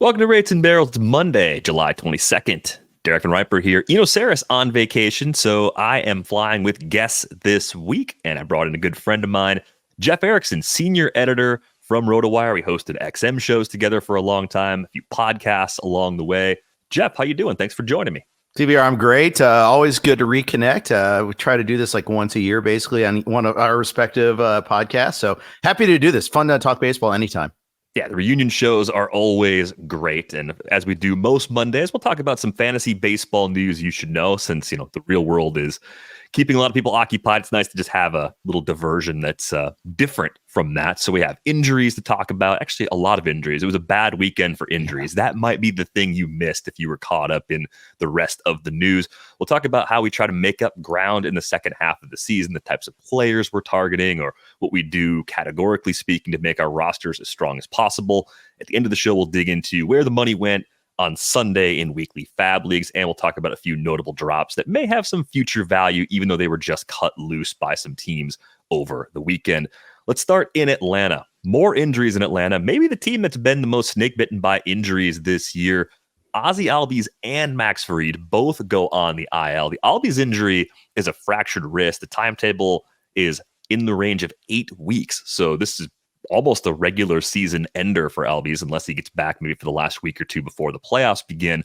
Welcome to Rates and Barrels. It's Monday, July 22nd. Derek and Riper here. Eno Saris on vacation, so I am flying with guests this week, and I brought in a good friend of mine, Jeff Erickson, Senior Editor from RotoWire. We hosted XM shows together for a long time, a few podcasts along the way. Jeff, how you doing? Thanks for joining me. TBR, I'm great. Always good to reconnect. We try to do this like once a year, basically, on one of our respective podcasts. So happy to do this. Fun to talk baseball anytime. Yeah, the reunion shows are always great. And as we do most Mondays, we'll talk about some fantasy baseball news you should know, since, the real world is keeping a lot of people occupied. It's nice to just have a little diversion that's different from that. So we have injuries to talk about. Actually, a lot of injuries. It was a bad weekend for injuries. That might be the thing you missed if you were caught up in the rest of the news. We'll talk about how we try to make up ground in the second half of the season, the types of players we're targeting, or what we do categorically speaking to make our rosters as strong as possible. At the end of the show, we'll dig into where the money went on Sunday in weekly fab leagues, and we'll talk about a few notable drops that may have some future value, even though they were just cut loose by some teams over the weekend. Let's start in Atlanta. More injuries in Atlanta. Maybe the team that's been the most snake bitten by injuries this year. Ozzie Albies and Max Fried both go on the IL. The Albies injury is a fractured wrist. The timetable is in the range of 8 weeks. So this is almost a regular season ender for Albies, unless he gets back maybe for the last week or two before the playoffs begin.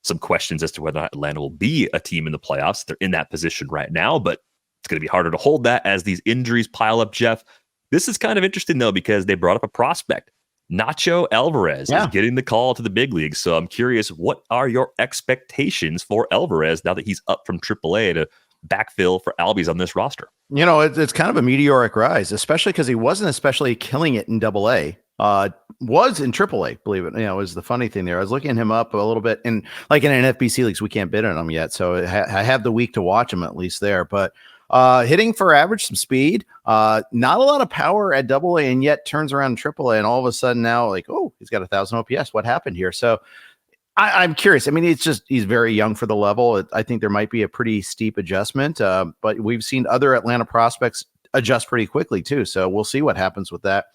Some questions as to whether or not Atlanta will be a team in the playoffs. They're in that position right now, but it's going to be harder to hold that as these injuries pile up, Jeff. This is kind of interesting, though, because they brought up a prospect. Nacho Alvarez is getting the call to the big leagues. So I'm curious, what are your expectations for Alvarez now that he's up from AAA to backfill for Albies on this roster? It's kind of a meteoric rise, especially because he wasn't especially killing it in AA. Was in AAA, believe it. Is the funny thing there. I was looking him up a little bit, and like in NFBC leagues, we can't bid on him yet, so I have the week to watch him at least there. But hitting for average, some speed, not a lot of power at AA, and yet turns around in AAA, and all of a sudden now, he's got 1,000 OPS. What happened here? So I'm curious. I mean, he's very young for the level. I think there might be a pretty steep adjustment, but we've seen other Atlanta prospects adjust pretty quickly too. So we'll see what happens with that.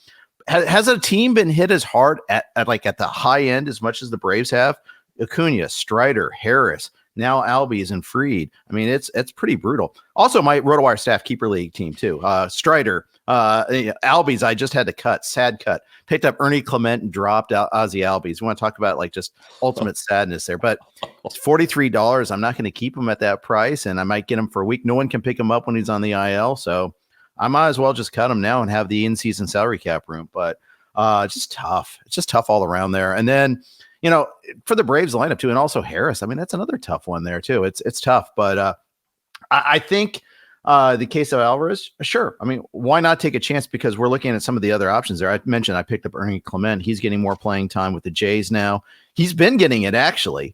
Has a team been hit as hard at the high end as much as the Braves have? Acuna, Strider, Harris, now Albies and Fried. I mean, it's pretty brutal. Also, my RotoWire staff keeper league team too. Strider, Albies, I just had to cut. Sad cut. Picked up Ernie Clement and dropped out Ozzie Albies. We want to talk about just ultimate sadness there. But it's $43. I'm not going to keep him at that price, and I might get him for a week. No one can pick him up when he's on the IL, so I might as well just cut him now and have the in-season salary cap room. But it's just tough. It's just tough all around there. And then, for the Braves lineup too, and also Harris. I mean, that's another tough one there too. It's tough, but I think the case of Alvarez, sure. I mean, why not take a chance? Because we're looking at some of the other options there. I mentioned I picked up Ernie Clement. He's getting more playing time with the Jays now. He's been getting it actually,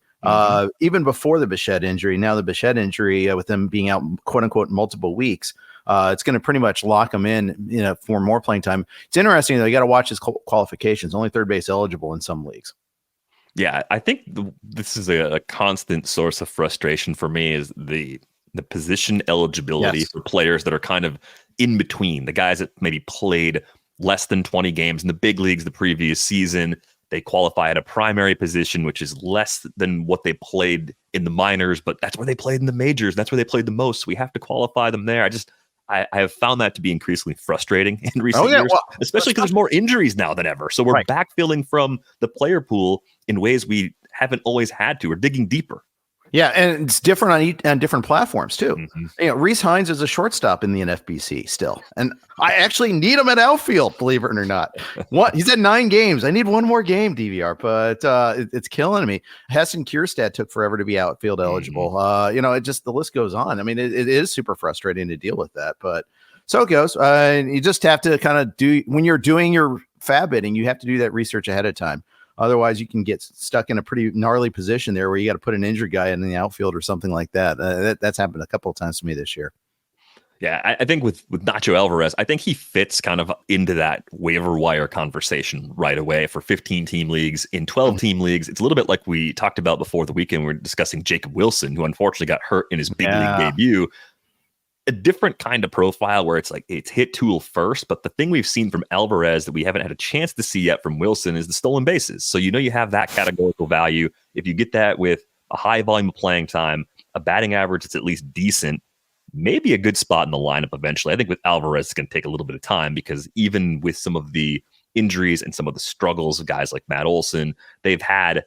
even before the Bichette injury. Now the Bichette injury, with him being out, quote unquote, multiple weeks, it's going to pretty much lock him in, for more playing time. It's interesting though. You got to watch his qualifications. Only third base eligible in some leagues. Yeah, I think this is a constant source of frustration for me, is the position eligibility for players that are kind of in between. The guys that maybe played less than 20 games in the big leagues the previous season, they qualify at a primary position, which is less than what they played in the minors, but that's where they played in the majors. That's where they played the most. So we have to qualify them there. I have found that to be increasingly frustrating in recent years, especially because there's more injuries now than ever. So we're backfilling from the player pool in ways we haven't always had to. We're digging deeper. Yeah, and it's different on different platforms too. Rhys Hines is a shortstop in the NFBC still, and I actually need him at outfield, believe it or not. He's at 9 games. I need one more game, DVR, but it's killing me. Heston Kjerstad took forever to be outfield eligible. The list goes on. I mean, it is super frustrating to deal with that, but so it goes. You just have to kind of when you're doing your fab bidding, you have to do that research ahead of time. Otherwise, you can get stuck in a pretty gnarly position there where you got to put an injured guy in the outfield or something like that. That's happened a couple of times to me this year. Yeah, I think with Nacho Alvarez, I think he fits kind of into that waiver wire conversation right away for 15-team leagues. In 12-team leagues, it's a little bit like we talked about before the weekend. We were discussing Jacob Wilson, who unfortunately got hurt in his big league debut. a different kind of profile where it's like it's hit tool first. But the thing we've seen from Alvarez that we haven't had a chance to see yet from Wilson is the stolen bases. So you have that categorical value. If you get that with a high volume of playing time, a batting average that's at least decent, maybe a good spot in the lineup eventually. I think with Alvarez, it's going to take a little bit of time because even with some of the injuries and some of the struggles of guys like Matt Olson, they've had,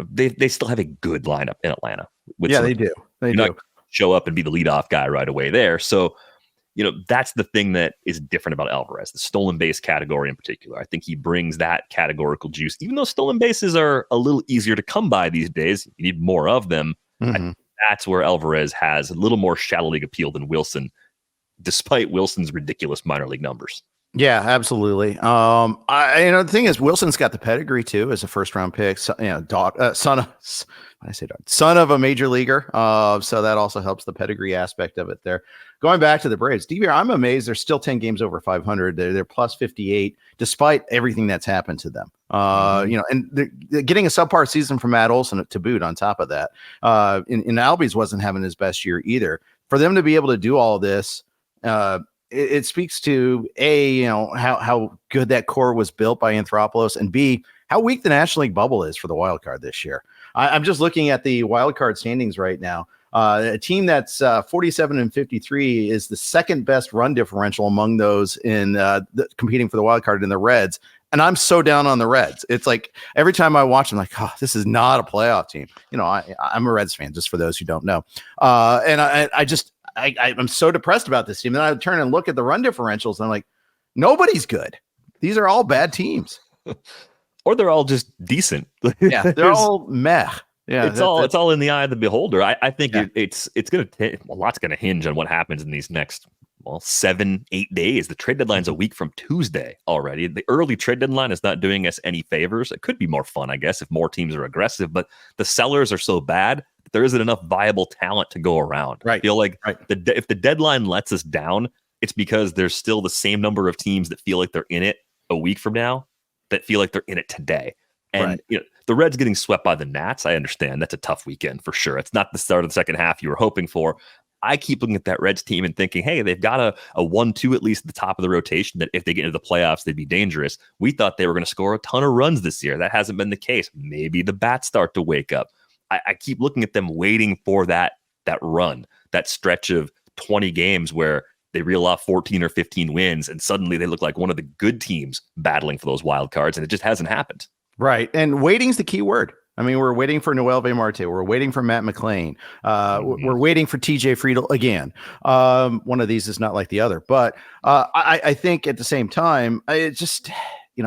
they still have a good lineup in Atlanta. They do. They do. Not show up and be the leadoff guy right away there. So, that's the thing that is different about Alvarez, the stolen base category in particular. I think he brings that categorical juice, even though stolen bases are a little easier to come by these days. You need more of them. Mm-hmm. That's where Alvarez has a little more shallow league appeal than Wilson, despite Wilson's ridiculous minor league numbers. Yeah, absolutely. The thing is, Wilson's got the pedigree too as a first round pick. So, son of a major leaguer. So that also helps the pedigree aspect of it there. Going back to the Braves, DVR, I'm amazed they're still 10 games over 500. They're plus 58 despite everything that's happened to them. And they're getting a subpar season from Matt Olson to boot on top of that. In Albies wasn't having his best year either. For them to be able to do all of this, it speaks to how good that core was built by Anthopoulos, and B, how weak the National League bubble is for the wild card this year. I'm just looking at the wild card standings right now. A team that's 47-53 is the second best run differential among those in competing for the wild card in the Reds. And I'm so down on the Reds. It's like every time I watch, I'm like, oh, this is not a playoff team. I'm a Reds fan, just for those who don't know. I'm so depressed about this team. Then I turn and look at the run differentials, and I'm like, nobody's good. These are all bad teams. Or they're all just decent. Yeah, they're all meh. Yeah, it's all in the eye of the beholder. I think it's going to a lot's going to hinge on what happens in these next 7-8 days. The trade deadline's a week from Tuesday already. The early trade deadline is not doing us any favors. It could be more fun, I guess, if more teams are aggressive, but the sellers are so bad that there isn't enough viable talent to go around. Right. I feel like if the deadline lets us down, it's because there's still the same number of teams that feel like they're in it a week from now that feel like they're in it today. And the Reds getting swept by the Nats, I understand that's a tough weekend for sure. It's not the start of the second half you were hoping for. I keep looking at that Reds team and thinking, hey, they've got a 1-2 at least at the top of the rotation that if they get into the playoffs, they'd be dangerous. We thought they were going to score a ton of runs this year. That hasn't been the case. Maybe the bats start to wake up. I keep looking at them waiting for that run, that stretch of 20 games where they reel off 14 or 15 wins, and suddenly they look like one of the good teams battling for those wild cards, and it just hasn't happened. Right. And waiting's the key word. I mean, we're waiting for Noel V. Marte. We're waiting for Matt McClain. We're waiting for TJ Friedl again. One of these is not like the other. But I think at the same time, it just,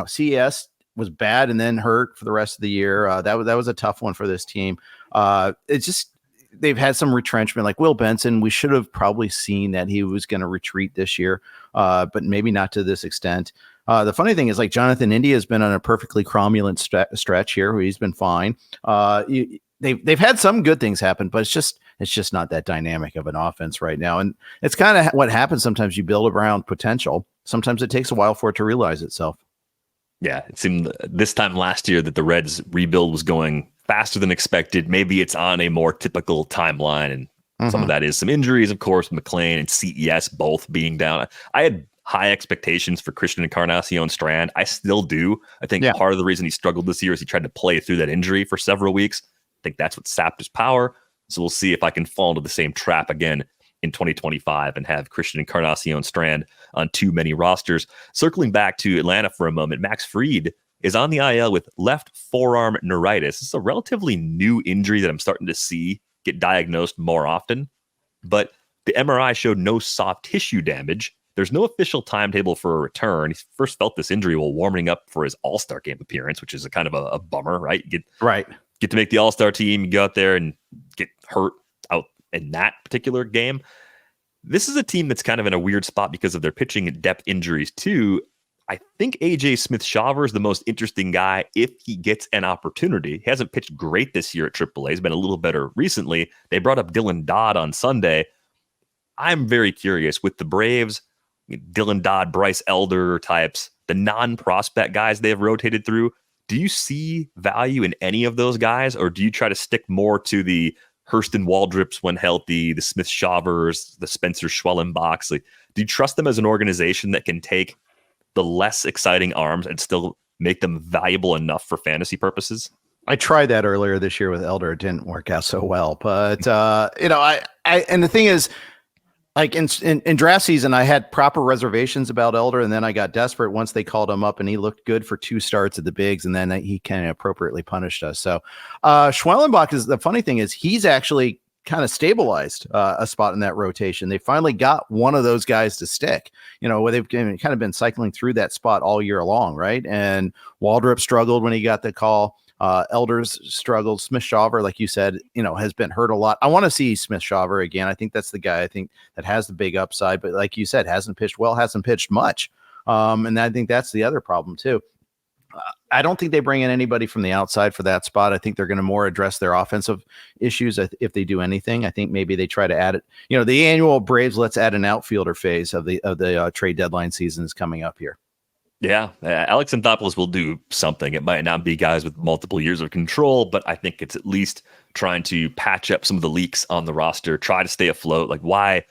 CES was bad and then hurt for the rest of the year. That was a tough one for this team. It's just, they've had some retrenchment, like Will Benson. We should have probably seen that he was going to retreat this year, but maybe not to this extent. The funny thing is, like, Jonathan India has been on a perfectly cromulent stretch here where he's been fine. They've had some good things happen, but it's just not that dynamic of an offense right now. And it's kind of what happens sometimes. You build around potential. Sometimes it takes a while for it to realize itself. Yeah, it seemed this time last year that the Reds rebuild was going faster than expected. Maybe it's on a more typical timeline, and some of that is some injuries, of course, McClain and CES both being down. I had high expectations for Christian Encarnacion Strand. I still do. I think part of the reason he struggled this year is he tried to play through that injury for several weeks. I think that's what sapped his power. So we'll see if I can fall into the same trap again in 2025 and have Christian Encarnacion Strand on too many rosters. Circling back to Atlanta for a moment, Max Fried is on the IL with left forearm neuritis. This is a relatively new injury that I'm starting to see get diagnosed more often, but the MRI showed no soft tissue damage. There's no official timetable for a return. He first felt this injury while warming up for his All-Star game appearance, which is a kind of a bummer, right? You get to make the All-Star team, you go out there and get hurt out in that particular game. This is a team that's kind of in a weird spot because of their pitching and depth injuries too. I think AJ Smith-Shawver is the most interesting guy if he gets an opportunity. He hasn't pitched great this year at AAA. He's been a little better recently. They brought up Dylan Dodd on Sunday. I'm very curious with the Braves, Dylan Dodd, Bryce Elder types, the non-prospect guys they have rotated through. Do you see value in any of those guys, or do you try to stick more to the Hurston Waldrips when healthy, the Smith Shavers, the Spencer Schwellenbachs. Like, do you trust them as an organization that can take the less exciting arms and still make them valuable enough for fantasy purposes? I tried that earlier this year with Elder. It didn't work out so well, but I and the thing is, like in draft season, I had proper reservations about Elder, and then I got desperate once they called him up, and he looked good for 2 starts at the bigs, and then he kind of appropriately punished us. So Schwellenbach is, the funny thing is, he's actually kind of stabilized a spot in that rotation. They finally got one of those guys to stick, where they've kind of been cycling through that spot all year long, right? And Waldrop struggled when he got the call. Elders struggled. Smith Shaver, like you said, has been hurt a lot. I want to see Smith Shaver again. I think that's the guy that has the big upside, but like you said, hasn't pitched well, hasn't pitched much. And I think that's the other problem too. I don't think they bring in anybody from the outside for that spot. I think they're going to more address their offensive issues if they do anything. I think maybe they try to add it. The annual Braves let's add an outfielder phase of the trade deadline season is coming up here. Yeah, Alex Anthopoulos will do something. It might not be guys with multiple years of control, but I think it's at least trying to patch up some of the leaks on the roster, try to stay afloat. Like, why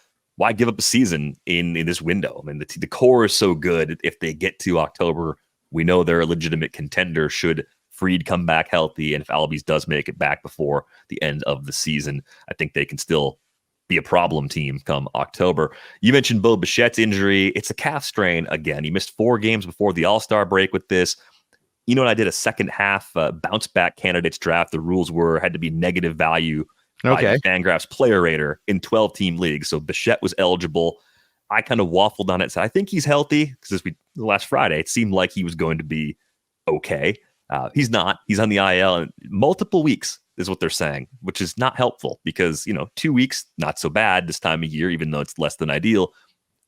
give up a season in this window? I mean, the core is so good. If they get to October, we know they're a legitimate contender should Fried come back healthy. And if Albies does make it back before the end of the season, I think they can still be a problem team come October. You mentioned Bo Bichette's injury. It's a calf strain again. He missed 4 games before the All-Star break with this. When I did a second half bounce back candidates draft, the rules had to be negative value by Fangraphs player rater in 12-team leagues. So Bichette was eligible. I kind of waffled on it. So I think he's healthy because last Friday, it seemed like he was going to be okay. He's not. He's on the IL and multiple weeks is what they're saying, which is not helpful because, 2 weeks, not so bad this time of year, even though it's less than ideal.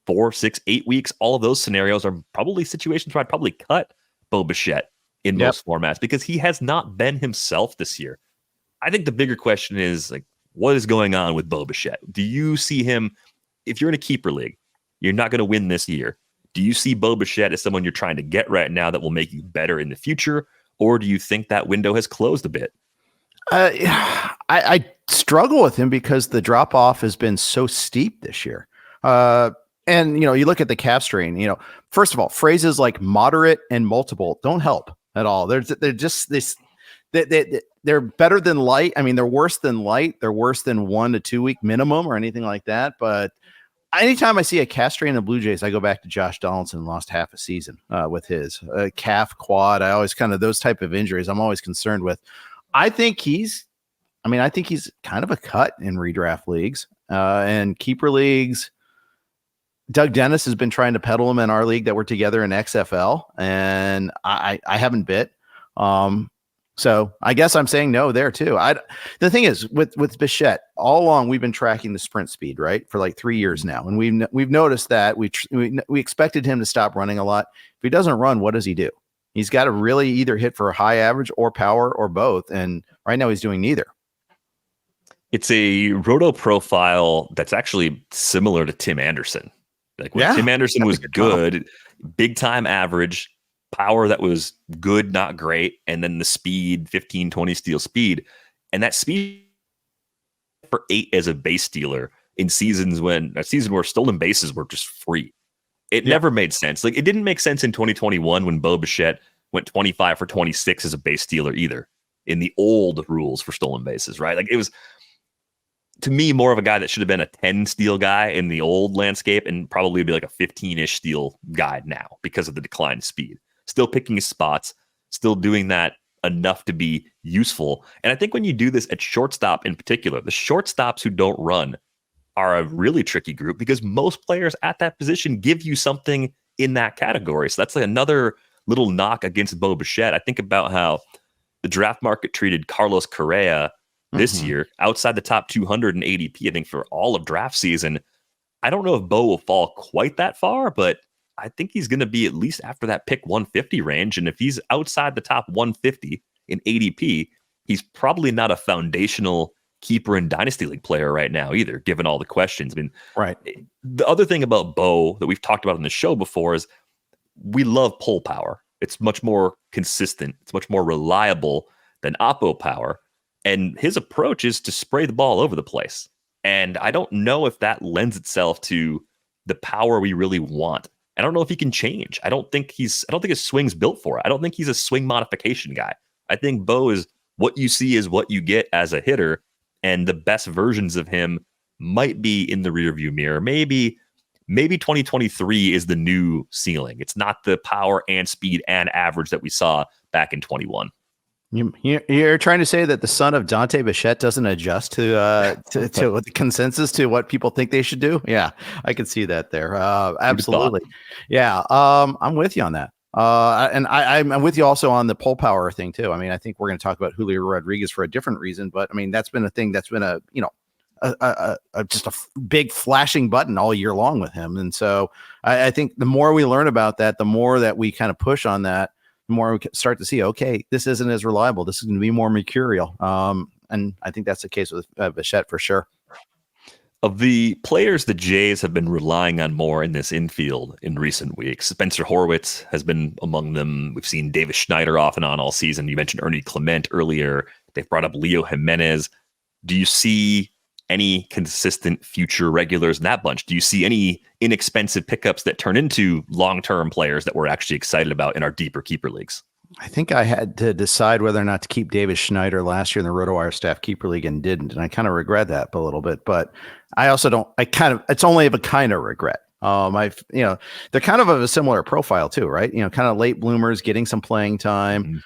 4, 6, 8 weeks, all of those scenarios are probably situations where I'd probably cut Bo Bichette in most formats because he has not been himself this year. I think the bigger question is, like, what is going on with Bo Bichette? Do you see him, if you're in a keeper league, you're not going to win this year. Do you see Bo Bichette as someone you're trying to get right now that will make you better in the future? Or do you think that window has closed a bit? I struggle with him because the drop off has been so steep this year. And you look at the calf strain, first of all, phrases like moderate and multiple don't help at all. They're just this, they're better than light. I mean, they're worse than light. They're worse than 1 to 2 week minimum or anything like that. But anytime I see a calf strain in the Blue Jays, I go back to Josh Donaldson, lost half a season with his calf, quad. I always kind of those type of injuries I'm always concerned with. I think he's kind of a cut in redraft leagues and keeper leagues. Doug Dennis has been trying to peddle him in our league that we're together in XFL, and I haven't bit. So I guess I'm saying no there too. The thing is with Bichette, all along we've been tracking the sprint speed, right, for like 3 years now, and we've noticed that we expected him to stop running a lot. If he doesn't run, what does he do? He's got to really either hit for a high average or power or both, and right now he's doing neither. It's a roto profile that's actually similar to Tim Anderson. Like when Tim Anderson was good, big time average, power that was good, not great, and then the speed, 15, 20 steal speed. And that speed for 8 as a base stealer in a season where stolen bases were just free. It never made sense. Like, it didn't make sense in 2021 when Bo Bichette went 25 for 26 as a base stealer either in the old rules for stolen bases, right? Like, it was, to me, more of a guy that should have been a 10 steal guy in the old landscape and probably be like a 15-ish steal guy now because of the decline in speed. Still picking his spots, still doing that enough to be useful. And I think when you do this at shortstop in particular, the shortstops who don't run are a really tricky group because most players at that position give you something in that category. So that's like another little knock against Bo Bichette. I think about how the draft market treated Carlos Correa this year outside the top 200 in ADP, I think, for all of draft season. I don't know if Bo will fall quite that far, but I think he's going to be at least after that pick 150 range. And if he's outside the top 150 in ADP, he's probably not a foundational keeper in Dynasty League player right now either, given all the questions. I mean, right. The other thing about Bo that we've talked about on the show before is we love pull power. It's much more consistent. It's much more reliable than oppo power. And his approach is to spray the ball over the place. And I don't know if that lends itself to the power we really want. I don't know if he can change. I don't think his swing's built for it. I don't think he's a swing modification guy. I think Bo is what you see is what you get as a hitter. And the best versions of him might be in the rearview mirror. Maybe 2023 is the new ceiling. It's not the power and speed and average that we saw back in 21. You're trying to say that the son of Dante Bichette doesn't adjust to the consensus to what people think they should do? Yeah, I can see that there. Absolutely. Yeah, I'm with you on that. And I'm with you also on the pull power thing too. I mean, I think we're going to talk about Julio Rodríguez for a different reason, but I mean, that's been a thing that's been just a big flashing button all year long with him. And so I think the more we learn about that, the more that we kind of push on that, the more we start to see, okay, this isn't as reliable. This is going to be more mercurial. And I think that's the case with Bichette for sure. Of the players the Jays have been relying on more in this infield in recent weeks, Spencer Horwitz has been among them. We've seen Davis Schneider off and on all season. You mentioned Ernie Clement earlier. They've brought up Leo Jimenez. Do you see any consistent future regulars in that bunch? Do you see any inexpensive pickups that turn into long-term players that we're actually excited about in our deeper keeper leagues? I think I had to decide whether or not to keep Davis Schneider last year in the RotoWire Staff Keeper League and didn't. And I kind of regret that a little bit, but I also don't, it's only of a kind of regret. They're kind of a similar profile too, right? Kind of late bloomers getting some playing time.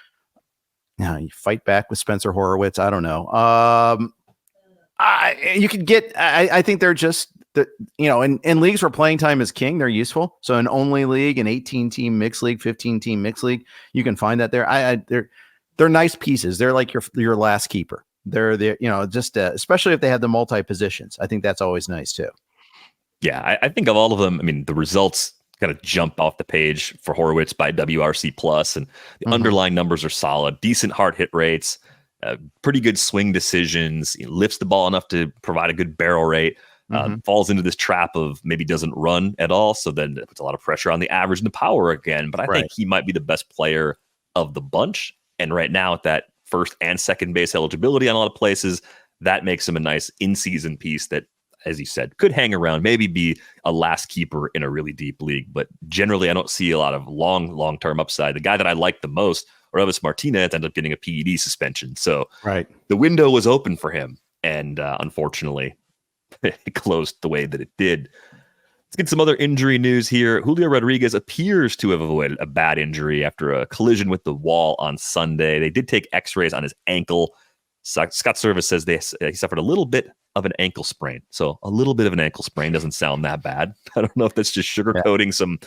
Mm-hmm. You fight back with Spencer Horwitz. I don't know. You could get, I think they're just, in leagues where playing time is king, they're useful. So an only league, an 18-team mixed league, 15-team mixed league, you can find that there. They're nice pieces. They're like your last keeper. They're just especially if they have the multi positions. I think that's always nice too. Yeah, I think of all of them. I mean, the results kind of jump off the page for Horwitz by WRC plus, and the underlying numbers are solid. Decent hard hit rates. Pretty good swing decisions, lifts the ball enough to provide a good barrel rate, falls into this trap of maybe doesn't run at all. So then it puts a lot of pressure on the average and the power again. But I think he might be the best player of the bunch. And right now at that first and second base eligibility on a lot of places, that makes him a nice in-season piece that, as you said, could hang around, maybe be a last keeper in a really deep league. But generally, I don't see a lot of long-term upside. The guy that I like the most, Robles Martinez, ended up getting a PED suspension. So the window was open for him. And unfortunately, it closed the way that it did. Let's get some other injury news here. Julio Rodríguez appears to have avoided a bad injury after a collision with the wall on Sunday. They did take x-rays on his ankle. Scott Service says he suffered a little bit of an ankle sprain. So a little bit of an ankle sprain doesn't sound that bad. I don't know if that's just sugarcoating some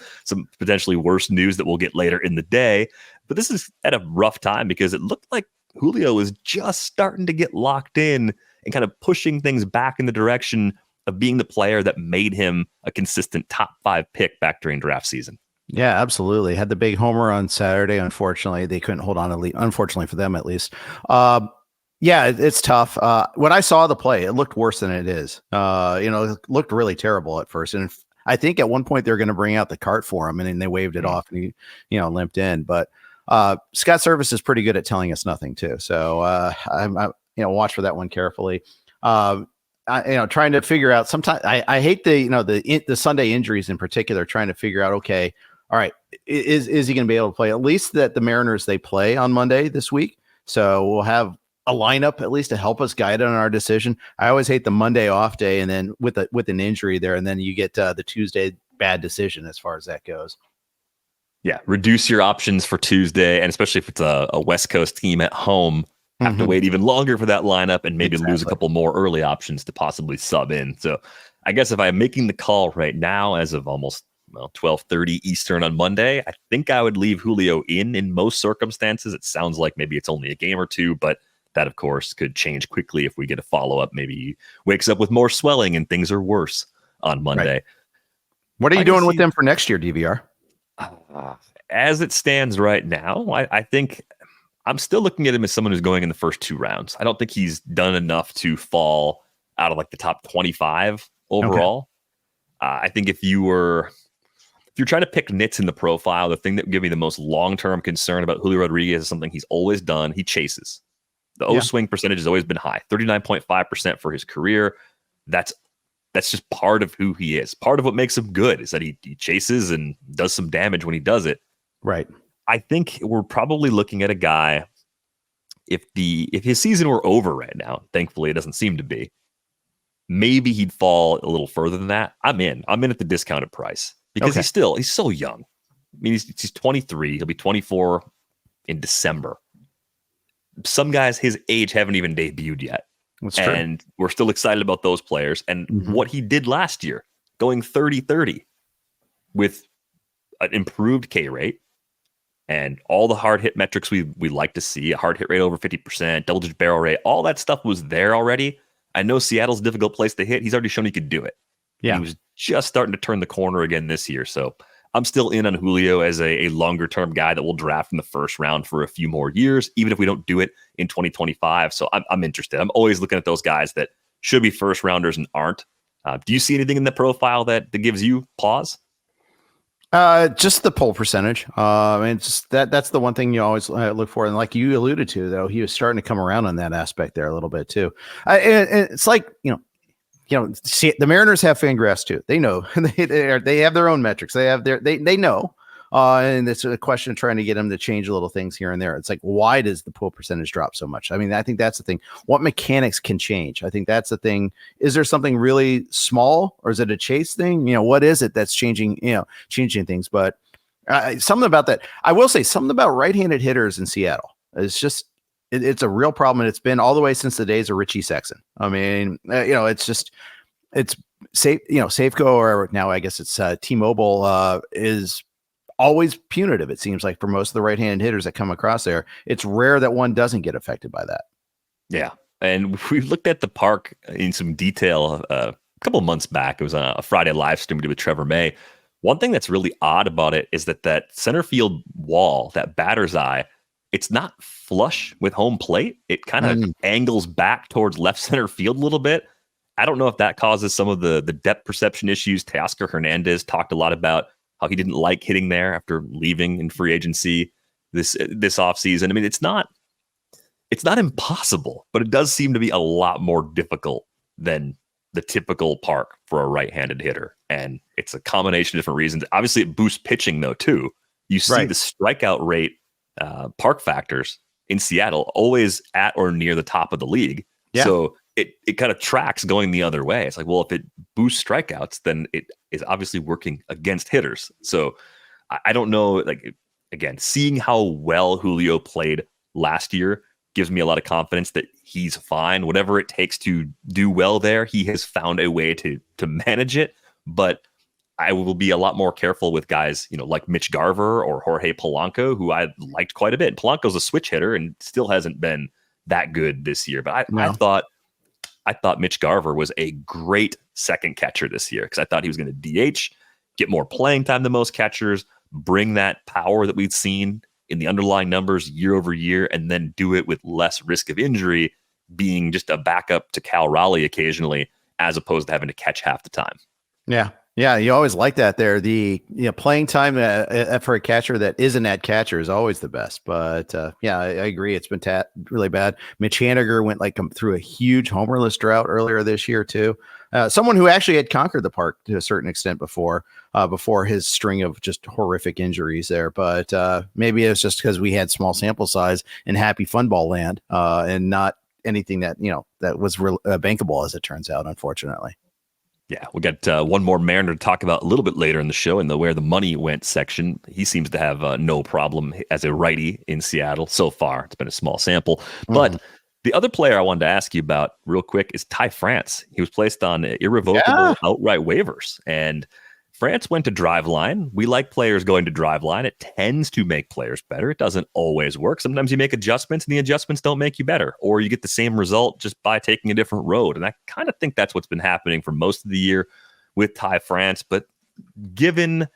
potentially worse news that we'll get later in the day. But this is at a rough time because it looked like Julio was just starting to get locked in and kind of pushing things back in the direction of being the player that made him a consistent top 5 pick back during draft season. Yeah, absolutely. Had the big homer on Saturday. Unfortunately, they couldn't hold on to lead. Unfortunately for them, at least. Yeah, it's tough. When I saw the play, it looked worse than it is. It looked really terrible at first. And I think at one point they're going to bring out the cart for him, and then they waved it off and he, limped in. But Scott Service is pretty good at telling us nothing too. So I'm watch for that one carefully. Trying to figure out. Sometimes I hate the Sunday injuries in particular. Trying to figure out. Okay, all right, is he going to be able to play? At least that the Mariners they play on Monday this week, so we'll have a lineup at least to help us guide on our decision. I always hate the Monday off day, and then with an injury there, and then you get the Tuesday bad decision as far as that goes. Yeah, reduce your options for Tuesday, and especially if it's a West Coast team at home. Have to wait even longer for that lineup and maybe lose a couple more early options to possibly sub in. So I guess if I'm making the call right now as of almost 12:30 Eastern on Monday, I think I would leave Julio in most circumstances. It sounds like maybe it's only a game or two, but that, of course, could change quickly if we get a follow-up. Maybe he wakes up with more swelling and things are worse on Monday. Right. What are you doing with them for next year, DVR? As it stands right now, I think I'm still looking at him as someone who's going in the first 2 rounds. I don't think he's done enough to fall out of like the top 25 overall. Okay. I think if you're trying to pick nits in the profile, the thing that would give me the most long-term concern about Julio Rodríguez is something he's always done. He chases. The O swing percentage has always been high, 39.5% for his career. That's just part of who he is. Part of what makes him good is that he chases and does some damage when he does it. Right. I think we're probably looking at a guy, if his season were over right now, thankfully it doesn't seem to be, maybe he'd fall a little further than that. I'm in at the discounted price because he's so young. I mean, he's 23. He'll be 24 in December. Some guys his age haven't even debuted yet. That's true. And we're still excited about those players. And what he did last year, going 30-30 with an improved K rate and all the hard hit metrics we like to see, a hard hit rate over 50%, double digit barrel rate, all that stuff was there already. I know Seattle's a difficult place to hit. He's already shown he could do it. Yeah. He was just starting to turn the corner again this year. So I'm still in on Julio as a longer term guy that will draft in the first round for a few more years, even if we don't do it in 2025. So I'm interested. I'm always looking at those guys that should be first rounders and aren't. Do you see anything in the profile that gives you pause? Just the pull percentage. I mean, just that's the one thing you always look for. And like you alluded to, though, he was starting to come around on that aspect there a little bit too. It's like, see, the Mariners have Fangraphs too. They know they have their own metrics. They have they know. And it's a question of trying to get them to change little things here and there. It's like, why does the pull percentage drop so much? I mean, I think that's the thing. What mechanics can change? I think that's the thing. Is there something really small, or is it a chase thing? What is it that's changing? Changing things. But something about that. I will say something about right-handed hitters in Seattle. It's just it's a real problem, and it's been all the way since the days of Richie Sexson. I mean, it's safe. Safeco, or now I guess it's T-Mobile is always punitive, it seems like, for most of the right-handed hitters that come across there. It's rare that one doesn't get affected by that. Yeah. And we looked at the park in some detail a couple of months back. It was a Friday live stream we did with Trevor May. One thing that's really odd about it is that center field wall, that batter's eye, it's not flush with home plate. It kind of angles back towards left center field a little bit. I don't know if that causes some of the depth perception issues. Teoscar Hernandez talked a lot about how he didn't like hitting there after leaving in free agency this offseason. I mean, it's not impossible, but it does seem to be a lot more difficult than the typical park for a right-handed hitter. And it's a combination of different reasons. Obviously, it boosts pitching, though, too. You see the strikeout rate park factors in Seattle always at or near the top of the league. Yeah. So it kind of tracks going the other way. It's like, well, if it boosts strikeouts, then it is obviously working against hitters. So I don't know, like, again, seeing how well Julio played last year gives me a lot of confidence that he's fine. Whatever it takes to do well there, he has found a way to manage it. But I will be a lot more careful with guys, like Mitch Garver or Jorge Polanco, who I liked quite a bit. Polanco's a switch hitter and still hasn't been that good this year. But I thought Mitch Garver was a great second catcher this year, because I thought he was going to DH, get more playing time than most catchers, bring that power that we've seen in the underlying numbers year over year, and then do it with less risk of injury, being just a backup to Cal Raleigh occasionally, as opposed to having to catch half the time. Yeah. Yeah, you always like that there. The playing time for a catcher that isn't at catcher is always the best. But I agree. It's been really bad. Mitch Haniger went through a huge homerless drought earlier this year too. Someone who actually had conquered the park to a certain extent before his string of just horrific injuries there. But maybe it's just because we had small sample size in happy fun ball land and not anything that that was bankable, as it turns out, unfortunately. Yeah, we got one more Mariner to talk about a little bit later in the show in the Where the Money Went section. He seems to have no problem as a righty in Seattle so far. It's been a small sample. But the other player I wanted to ask you about real quick is Ty France. He was placed on irrevocable outright waivers. And France went to Driveline. We like players going to Driveline. It tends to make players better. It doesn't always work. Sometimes you make adjustments and the adjustments don't make you better, or you get the same result just by taking a different road. And I kind of think that's what's been happening for most of the year with Ty France. But given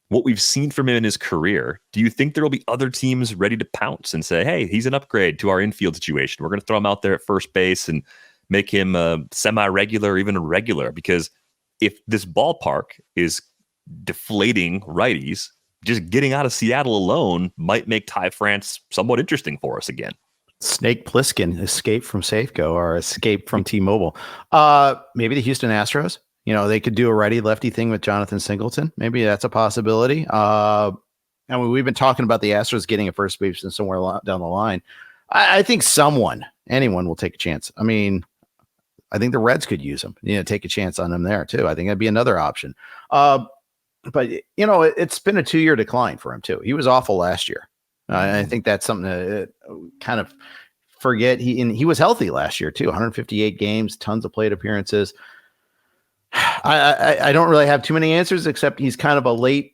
what we've seen from him in his career, do you think there will be other teams ready to pounce and say, hey, he's an upgrade to our infield situation? We're going to throw him out there at first base and make him a semi-regular, even a regular, because if this ballpark is deflating righties, just getting out of Seattle alone might make Ty France somewhat interesting for us again. Snake Plissken, escape from Safeco or escape from T-Mobile. Maybe the Houston Astros. They could do a righty-lefty thing with Jonathan Singleton. Maybe that's a possibility. We've been talking about the Astros getting a first baseman somewhere down the line. I think anyone will take a chance. I mean, I think the Reds could use him. Take a chance on him there too. I think that'd be another option. But it's been a 2-year decline for him too. He was awful last year. I think that's something to kind of forget. He was healthy last year too. 158 games, tons of plate appearances. I don't really have too many answers, except he's kind of a late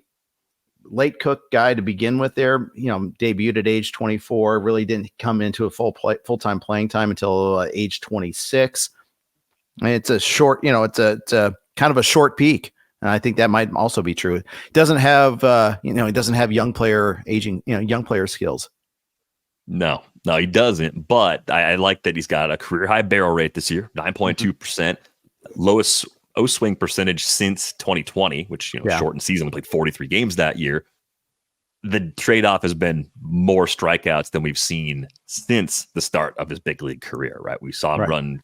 cook guy to begin with there. Debuted at age 24, really didn't come into a full-time playing time until age 26. And it's a short, it's a kind of a short peak. And I think that might also be true. He doesn't have, he doesn't have young player skills. No, he doesn't. But I like that he's got a career high barrel rate this year, 9.2%, lowest O-swing percentage since 2020, which, shortened season. We played 43 games that year. The trade-off has been more strikeouts than we've seen since the start of his big league career, right? We saw him run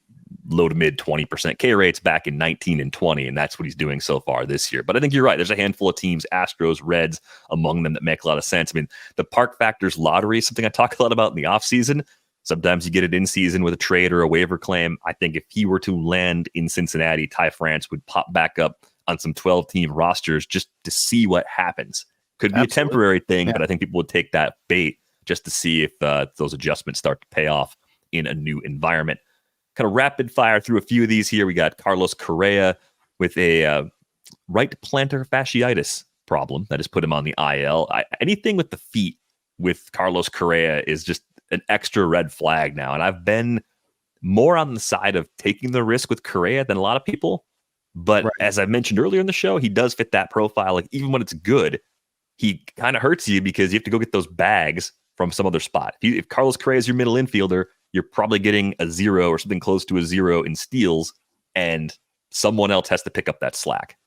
low to mid 20% K rates back in 19 and 20, and that's what he's doing so far this year. But I think you're right. There's a handful of teams, Astros, Reds, among them that make a lot of sense. I mean, the Park Factors lottery is something I talk a lot about in the offseason. Sometimes you get it in season with a trade or a waiver claim. I think if he were to land in Cincinnati, Ty France would pop back up on some 12-team rosters just to see what happens. Could be a temporary thing, but I think people would take that bait just to see if those adjustments start to pay off in a new environment. Kind of rapid fire through a few of these here. We got Carlos Correa with a right plantar fasciitis problem that has put him on the IL. Anything with the feet with Carlos Correa is just an extra red flag now. And I've been more on the side of taking the risk with Correa than a lot of people. But as I mentioned earlier in the show, he does fit that profile. Like, even when it's good, he kind of hurts you because you have to go get those bags from some other spot. If Carlos Correa is your middle infielder, you're probably getting a 0 or something close to a 0 in steals, and someone else has to pick up that slack.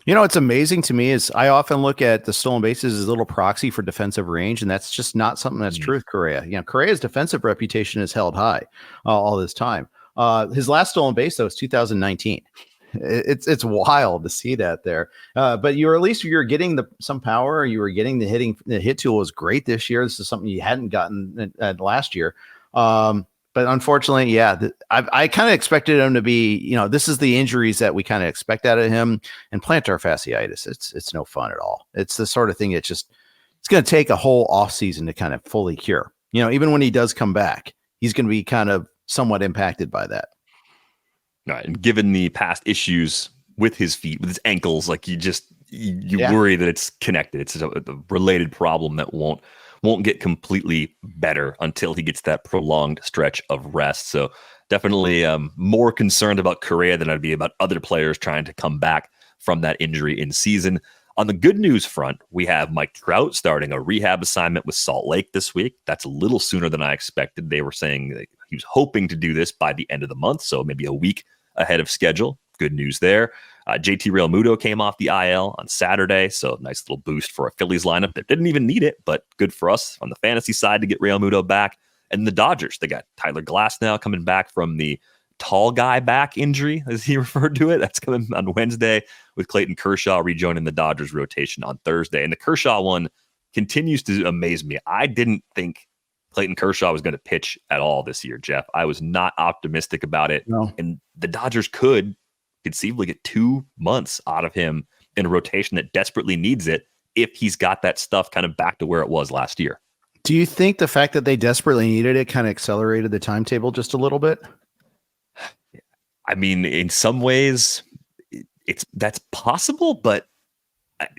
What's amazing to me is I often look at the stolen bases as a little proxy for defensive range, and that's just not something that's true with Correa. Correa's defensive reputation is held high all this time. His last stolen base, though, is 2019. It's wild to see that there. But you're getting some power. You were getting the hit tool was great this year. This is something you hadn't gotten last year. But unfortunately, I kind of expected him to be, this is the injuries that we kind of expect out of him. And plantar fasciitis, it's no fun at all. It's the sort of thing that it's going to take a whole off season to kind of fully cure. Even when he does come back, he's going to be kind of somewhat impacted by that. All right, and given the past issues with his feet, with his ankles, like you worry that it's connected. It's a related problem that won't get completely better until he gets that prolonged stretch of rest. So definitely more concerned about Correa than I'd be about other players trying to come back from that injury in season. On the good news front, we have Mike Trout starting a rehab assignment with Salt Lake this week. That's a little sooner than I expected. They were saying that he was hoping to do this by the end of the month, so maybe a week ahead of schedule. Good news there. JT Realmuto came off the IL on Saturday, so nice little boost for a Phillies lineup that didn't even need it, but good for us on the fantasy side to get Realmuto back. And the Dodgers, they got Tyler Glasnow coming back from the tall guy back injury, as he referred to it. That's coming on Wednesday, with Clayton Kershaw rejoining the Dodgers rotation on Thursday. And the Kershaw one continues to amaze me. I didn't think Clayton Kershaw was going to pitch at all this year, Jeff. I was not optimistic about it. No. And the Dodgers could conceivably get 2 months out of him in a rotation that desperately needs it if he's got that stuff kind of back to where it was last year. Do you think the fact that they desperately needed it kind of accelerated the timetable just a little bit? I mean, in some ways, that's possible, but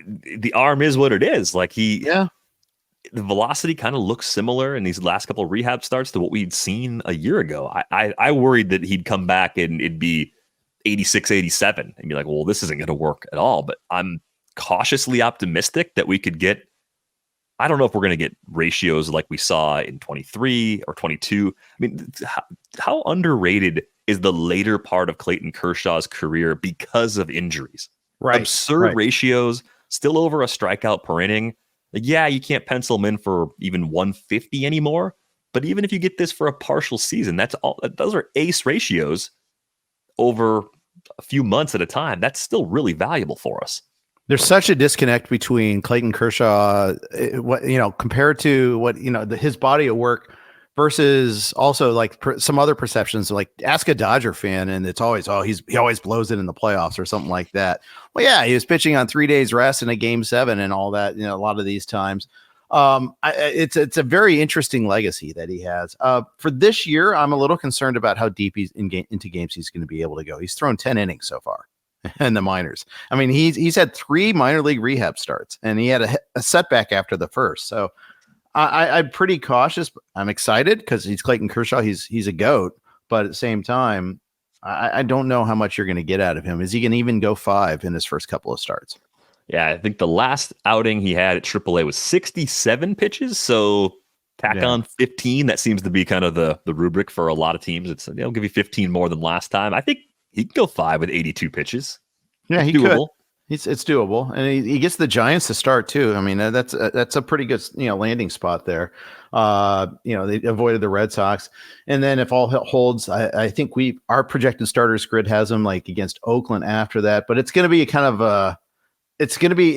the arm is what it is. Like the velocity kind of looks similar in these last couple of rehab starts to what we'd seen a year ago. I worried that he'd come back and it'd be 86, 87 and be like, well, this isn't going to work at all. But I'm cautiously optimistic that we could get, I don't know if we're going to get ratios like we saw in 23 or 22. I mean, how underrated is the later part of Clayton Kershaw's career because of injuries? Right. Absurd ratios, still over a strikeout per inning. Like, yeah, you can't pencil him in for even 150 anymore, But even if you get this for a partial season, those are ace ratios over a few months at a time. That's still really valuable for us. There's such a disconnect between Clayton Kershaw, compared to what, his body of work versus also like some other perceptions. Like ask a Dodger fan and it's always, he always blows it in the playoffs or something like that. Well, yeah, he was pitching on 3 days rest in a game 7 and all that, a lot of these times. It's a very interesting legacy that he has. For this year, I'm a little concerned about how deep he's into games he's going to be able to go. He's thrown 10 innings so far in the minors. I mean, he's had 3 minor league rehab starts, and he had a setback after the first. So I'm pretty cautious. I'm excited because he's Clayton Kershaw. He's a GOAT, but at the same time, I don't know how much you're going to get out of him. Is he going to even go 5 in his first couple of starts? Yeah, I think the last outing he had at AAA was 67 pitches. So tack on 15. That seems to be kind of the rubric for a lot of teams. It's they'll give you 15 more than last time. I think he can go 5 with 82 pitches. Yeah, he doable. Could. It's doable, and he gets the Giants to start too. I mean, that's a pretty good landing spot there. They avoided the Red Sox, and then if all holds, I think our projected starters grid has them like against Oakland after that. But it's going to be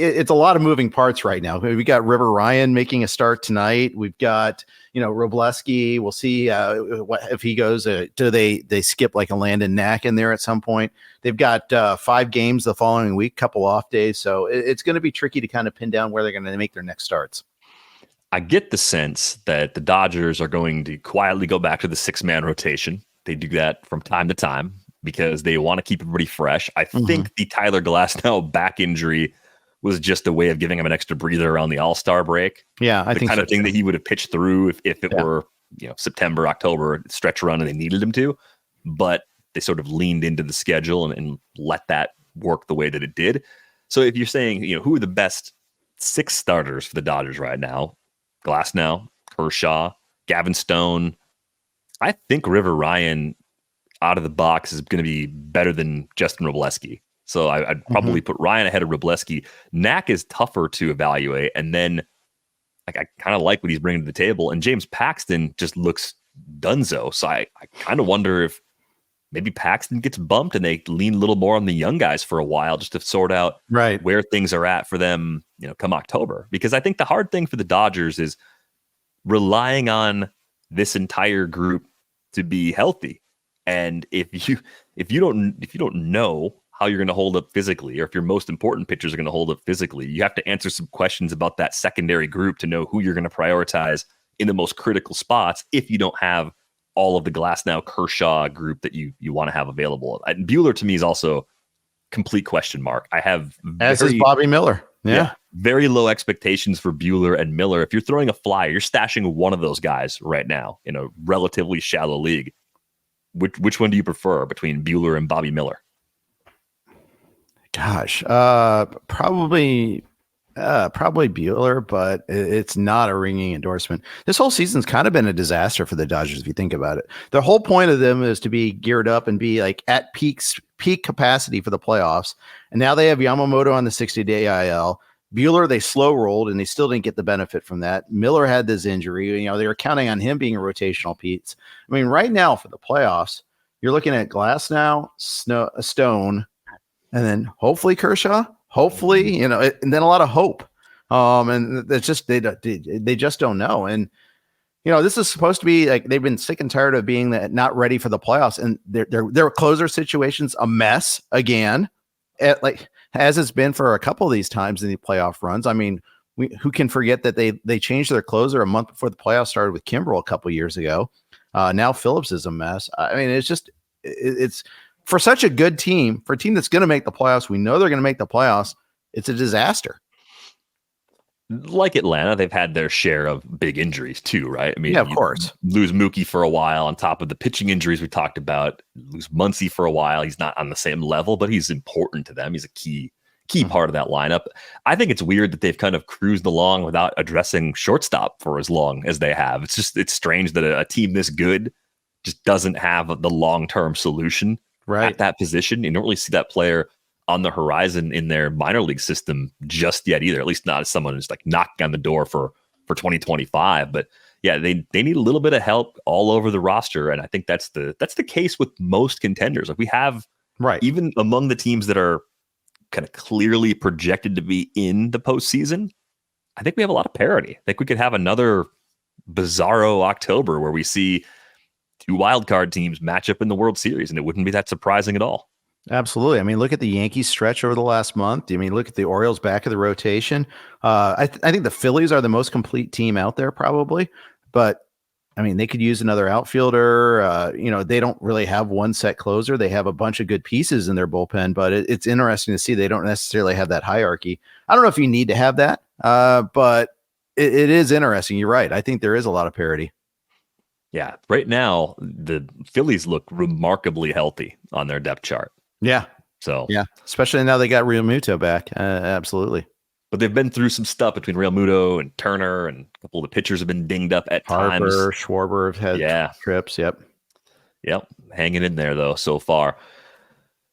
it's a lot of moving parts right now. We got River Ryan making a start tonight. We've got, Robleski. We'll see if he goes. Do they skip like a Landon Knack in there at some point? They've got 5 games the following week, couple off days. So it's going to be tricky to kind of pin down where they're going to make their next starts. I get the sense that the Dodgers are going to quietly go back to the 6-man rotation. They do that from time to time because they want to keep everybody fresh. I think the Tyler Glasnow back injury was just a way of giving him an extra breather around the All-Star break. Yeah, I think the kind of thing that he would have pitched through if it were September, October stretch run and they needed him to. But they sort of leaned into the schedule and let that work the way that it did. So if you're saying, who are the best 6 starters for the Dodgers right now? Glasnow, Kershaw, Gavin Stone. I think River Ryan out of the box is going to be better than Justin Robleski. So I'd probably put Ryan ahead of Robleski. Knack is tougher to evaluate. And then I kind of like what he's bringing to the table. And James Paxton just looks dunzo. So I kind of wonder if maybe Paxton gets bumped and they lean a little more on the young guys for a while just to sort out where things are at for them, come October. Because I think the hard thing for the Dodgers is relying on this entire group to be healthy. And if you don't know how you're going to hold up physically, or if your most important pitchers are going to hold up physically, you have to answer some questions about that secondary group to know who you're going to prioritize in the most critical spots if you don't have all of the Glasnow Kershaw group that you want to have available. And Buehler to me is also complete question mark. I have as is Bobby Miller. Yeah. Very low expectations for Buehler and Miller. If you're throwing a flyer, you're stashing one of those guys right now in a relatively shallow league. Which one do you prefer between Buehler and Bobby Miller? Gosh, probably Buehler, but it's not a ringing endorsement. This whole season's kind of been a disaster for the Dodgers if you think about it. The whole point of them is to be geared up and be like at peak capacity for the playoffs. And now they have Yamamoto on the 60-day IL. Buehler, they slow rolled and they still didn't get the benefit from that. Miller had this injury. They were counting on him being a rotational piece. I mean, right now for the playoffs, you're looking at Glasnow, Stone, and then hopefully Kershaw, and then a lot of hope. And it's just, they just don't know. And, this is supposed to be like, they've been sick and tired of being not ready for the playoffs, and their closer situation's a mess again, as it's been for a couple of these times in the playoff runs. I mean, who can forget that they changed their closer a month before the playoffs started with Kimbrel a couple years ago. Now Phillips is a mess. I mean, it's for such a good team, for a team that's going to make the playoffs. We know they're going to make the playoffs. It's a disaster. Like Atlanta, they've had their share of big injuries too, right? I mean, yeah, of course. Lose Mookie for a while on top of the pitching injuries we talked about. Lose Muncy for a while. He's not on the same level, but he's important to them. He's a key part of that lineup. I think it's weird that they've kind of cruised along without addressing shortstop for as long as they have. It's strange that a team this good just doesn't have the long-term solution at that position. You don't really see that player on the horizon in their minor league system just yet either, at least not as someone who's like knocking on the door for 2025. But yeah, they need a little bit of help all over the roster. And I think that's the case with most contenders. Like we have, Right. even among the teams that are kind of clearly projected to be in the postseason, I think we have a lot of parity. I think we could have another bizarro October where we see two wildcard teams match up in the World Series, and it wouldn't be that surprising at all. Absolutely. I mean, look at the Yankees stretch over the last month. I mean, look at the Orioles back of the rotation. I think the Phillies are the most complete team out there, probably. But I mean, they could use another outfielder. They don't really have one set closer. They have a bunch of good pieces in their bullpen, but it's interesting to see they don't necessarily have that hierarchy. I don't know if you need to have that, but it is interesting. You're right. I think there is a lot of parity. Yeah. Right now, the Phillies look remarkably healthy on their depth chart. Yeah. So, yeah, especially now they got Realmuto back. Absolutely. But they've been through some stuff between Realmuto and Turner, and a couple of the pitchers have been dinged up at times. Schwarber have had trips. Yep. Hanging in there, though, so far.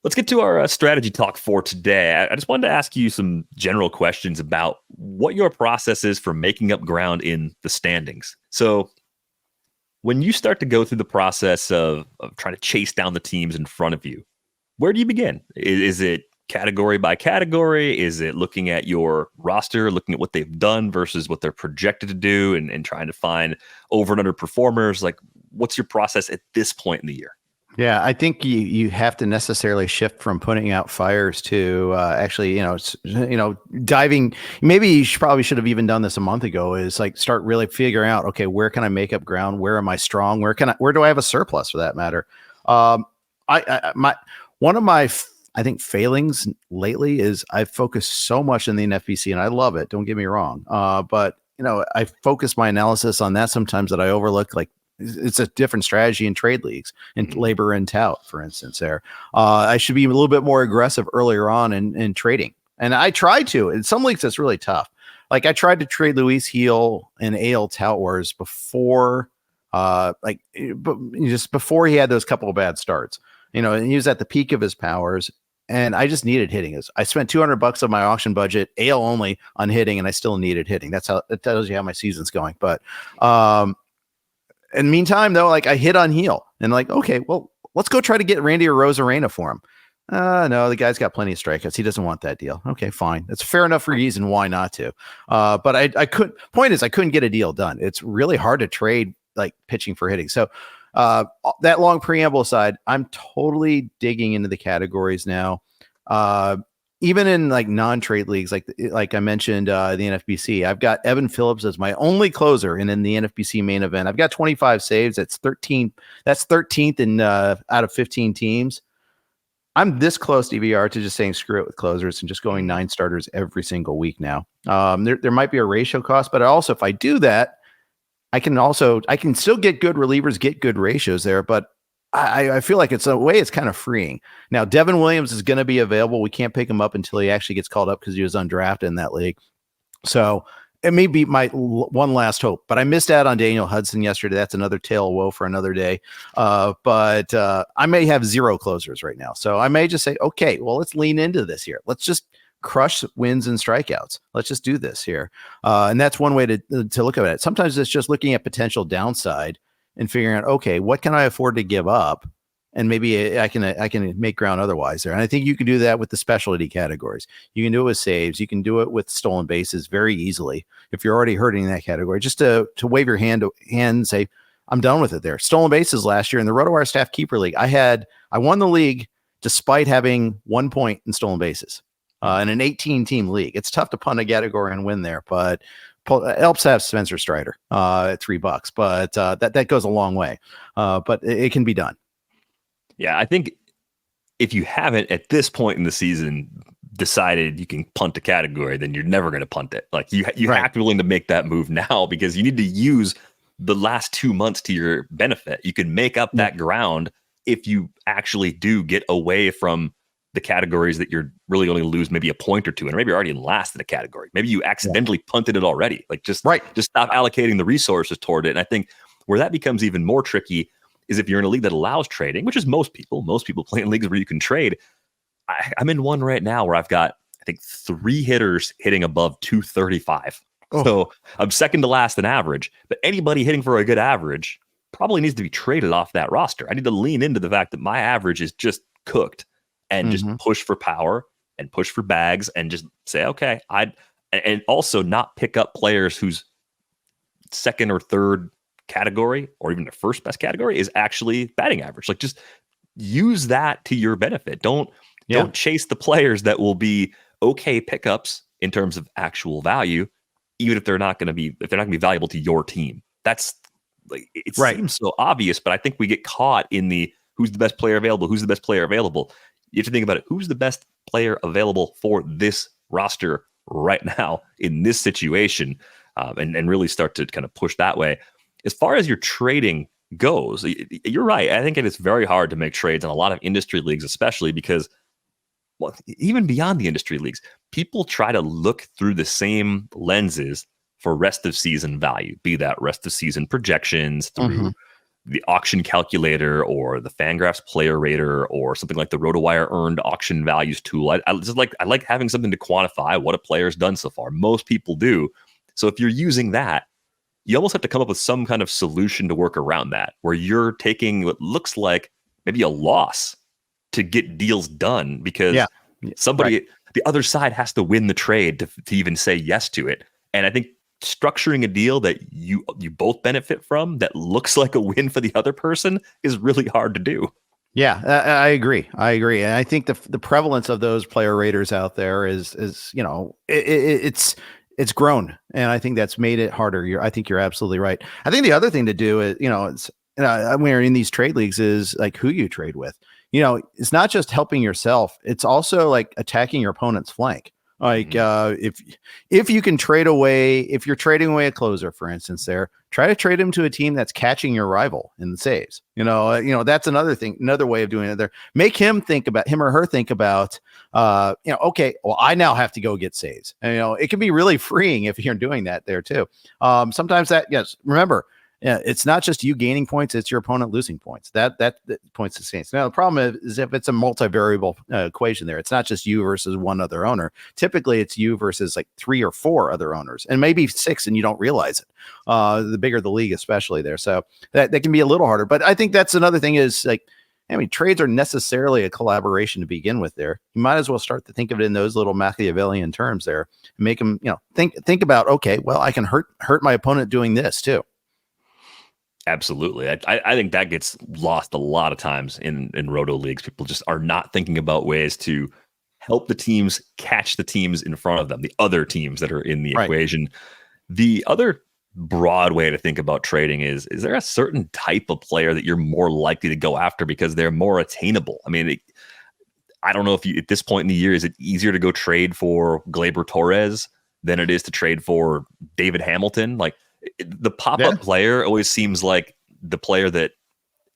Let's get to our strategy talk for today. I just wanted to ask you some general questions about what your process is for making up ground in the standings. So when you start to go through the process of trying to chase down the teams in front of you, where do you begin? Is it category by category? Is it looking at your roster, looking at what they've done versus what they're projected to do, and trying to find over and under performers? Like, what's your process at this point in the year? Yeah, I think you have to necessarily shift from putting out fires to actually, diving. Maybe you probably should have even done this a month ago. Is like start really figuring out, okay, where can I make up ground? Where am I strong? Where do I have a surplus for that matter? One of my I think failings lately is I've focused so much in the NFBC, and I love it. Don't get me wrong, but I focus my analysis on that sometimes that I overlook like. It's a different strategy in trade leagues and labor and tout, for instance. There, I should be a little bit more aggressive earlier on in trading, and I try to. In some leagues, it's really tough. Like I tried to trade Luis Heel and AL Tout Wars before, just before he had those couple of bad starts. And he was at the peak of his powers, and I just needed hitting. I spent $200 of my auction budget, AL only, on hitting, and I still needed hitting. That tells you how my season's going. But in the meantime, though, like I hit on Heel and like, okay, well, let's go try to get Randy or Rosarena for him. No, the guy's got plenty of strikeouts. He doesn't want that deal. Okay, fine. That's fair enough reason why not to. But I couldn't get a deal done. It's really hard to trade like pitching for hitting. So that long preamble aside, I'm totally digging into the categories now. Even in like non-trade leagues, like I mentioned, the NFBC, I've got Evan Phillips as my only closer, and in the NFBC main event, I've got 25 saves. That's 13. That's 13th in out of 15 teams. I'm this close, DVR, to just saying screw it with closers and just going 9 starters every single week now. There might be a ratio cost, but also if I do that, I can still get good relievers, get good ratios there, but I feel like it's kind of freeing. Now, Devin Williams is going to be available. We can't pick him up until he actually gets called up because he was undrafted in that league. So it may be my one last hope, but I missed out on Daniel Hudson yesterday. That's another tale of woe for another day. But I may have 0 closers right now. So I may just say, okay, well, let's lean into this here. Let's just crush wins and strikeouts. Let's just do this here. And that's one way to look at it. Sometimes it's just looking at potential downside and figuring out, okay, what can I afford to give up? And maybe I can make ground otherwise there. And I think you can do that with the specialty categories. You can do it with saves. You can do it with stolen bases very easily. If you're already hurting in that category, just to wave your hand and say, I'm done with it there. Stolen bases last year in the RotoWire Staff Keeper League, I won the league despite having 1 point in stolen bases in an 18-team league. It's tough to punt a category and win there, but it helps to have Spencer Strider at $3, but that goes a long way. But it can be done. Yeah, I think if you haven't at this point in the season decided you can punt a category, then you're never going to punt it. Like you Right. have to be willing to make that move now because you need to use the last 2 months to your benefit. You can make up that ground if you actually do get away from the categories that you're really only lose maybe a point or two, and maybe you're already in last in a category. Maybe you accidentally punted it already. Like just stop allocating the resources toward it. And I think where that becomes even more tricky is if you're in a league that allows trading, which is most people play in leagues where you can trade. I'm in one right now where I've got, I think, 3 hitters hitting above 235. So I'm second to last in average, but anybody hitting for a good average probably needs to be traded off that roster. I need to lean into the fact that my average is just cooked and just push for power and push for bags and just say, okay, and also not pick up players whose second or third category or even the first best category is actually batting average. Like, just use that to your benefit. Don't chase the players that will be okay pickups in terms of actual value, even if they're not going to be valuable to your team. That's like, it seems so obvious, but I think we get caught in the who's the best player available. Who's the best player available? You have to think about it. Who's the best player available for this roster right now in this situation, and really start to kind of push that way. As far as your trading goes, you're right. I think it is very hard to make trades in a lot of industry leagues, especially because, well, even beyond the industry leagues, people try to look through the same lenses for rest of season value, be that rest of season projections through the auction calculator or the Fangraphs player rater or something like the RotoWire earned auction values tool. I like having something to quantify what a player's done so far. Most people do. So if you're using that, you almost have to come up with some kind of solution to work around that, where you're taking what looks like maybe a loss to get deals done because the other side has to win the trade to even say yes to it. And I think structuring a deal that you both benefit from that looks like a win for the other person is really hard to do. Yeah, I agree. And I think the prevalence of those player raters out there is it's grown, and I think that's made it harder. I think you're absolutely right. I think the other thing to do is, when you're in these trade leagues, is like who you trade with. It's not just helping yourself; it's also like attacking your opponent's flank. Like if you can trade away, if you're trading away a closer, for instance, try to trade him to a team that's catching your rival in the saves. That's another thing, another way of doing it there. Make him or her think about, okay, well, I now have to go get saves. And, it can be really freeing if you're doing that there too. Sometimes remember, it's not just you gaining points, it's your opponent losing points. That points to saints. Now, the problem is if it's a multivariable equation there, it's not just you versus one other owner. Typically, it's you versus like 3 or 4 other owners, and maybe 6, and you don't realize it. The bigger the league, especially there. So that can be a little harder. But I think that's another thing is like, trades are necessarily a collaboration to begin with there. You might as well start to think of it in those little Machiavellian terms there and make them, think about, okay, well, I can hurt my opponent doing this too. Absolutely. I think that gets lost a lot of times in roto leagues. People just are not thinking about ways to help the teams catch the teams in front of them, the other teams that are in the equation. The other broad way to think about trading is there a certain type of player that you're more likely to go after because they're more attainable? I mean, I don't know if you, at this point in the year, is it easier to go trade for Gleyber Torres than it is to trade for David Hamilton? Like, the pop-up player always seems like the player that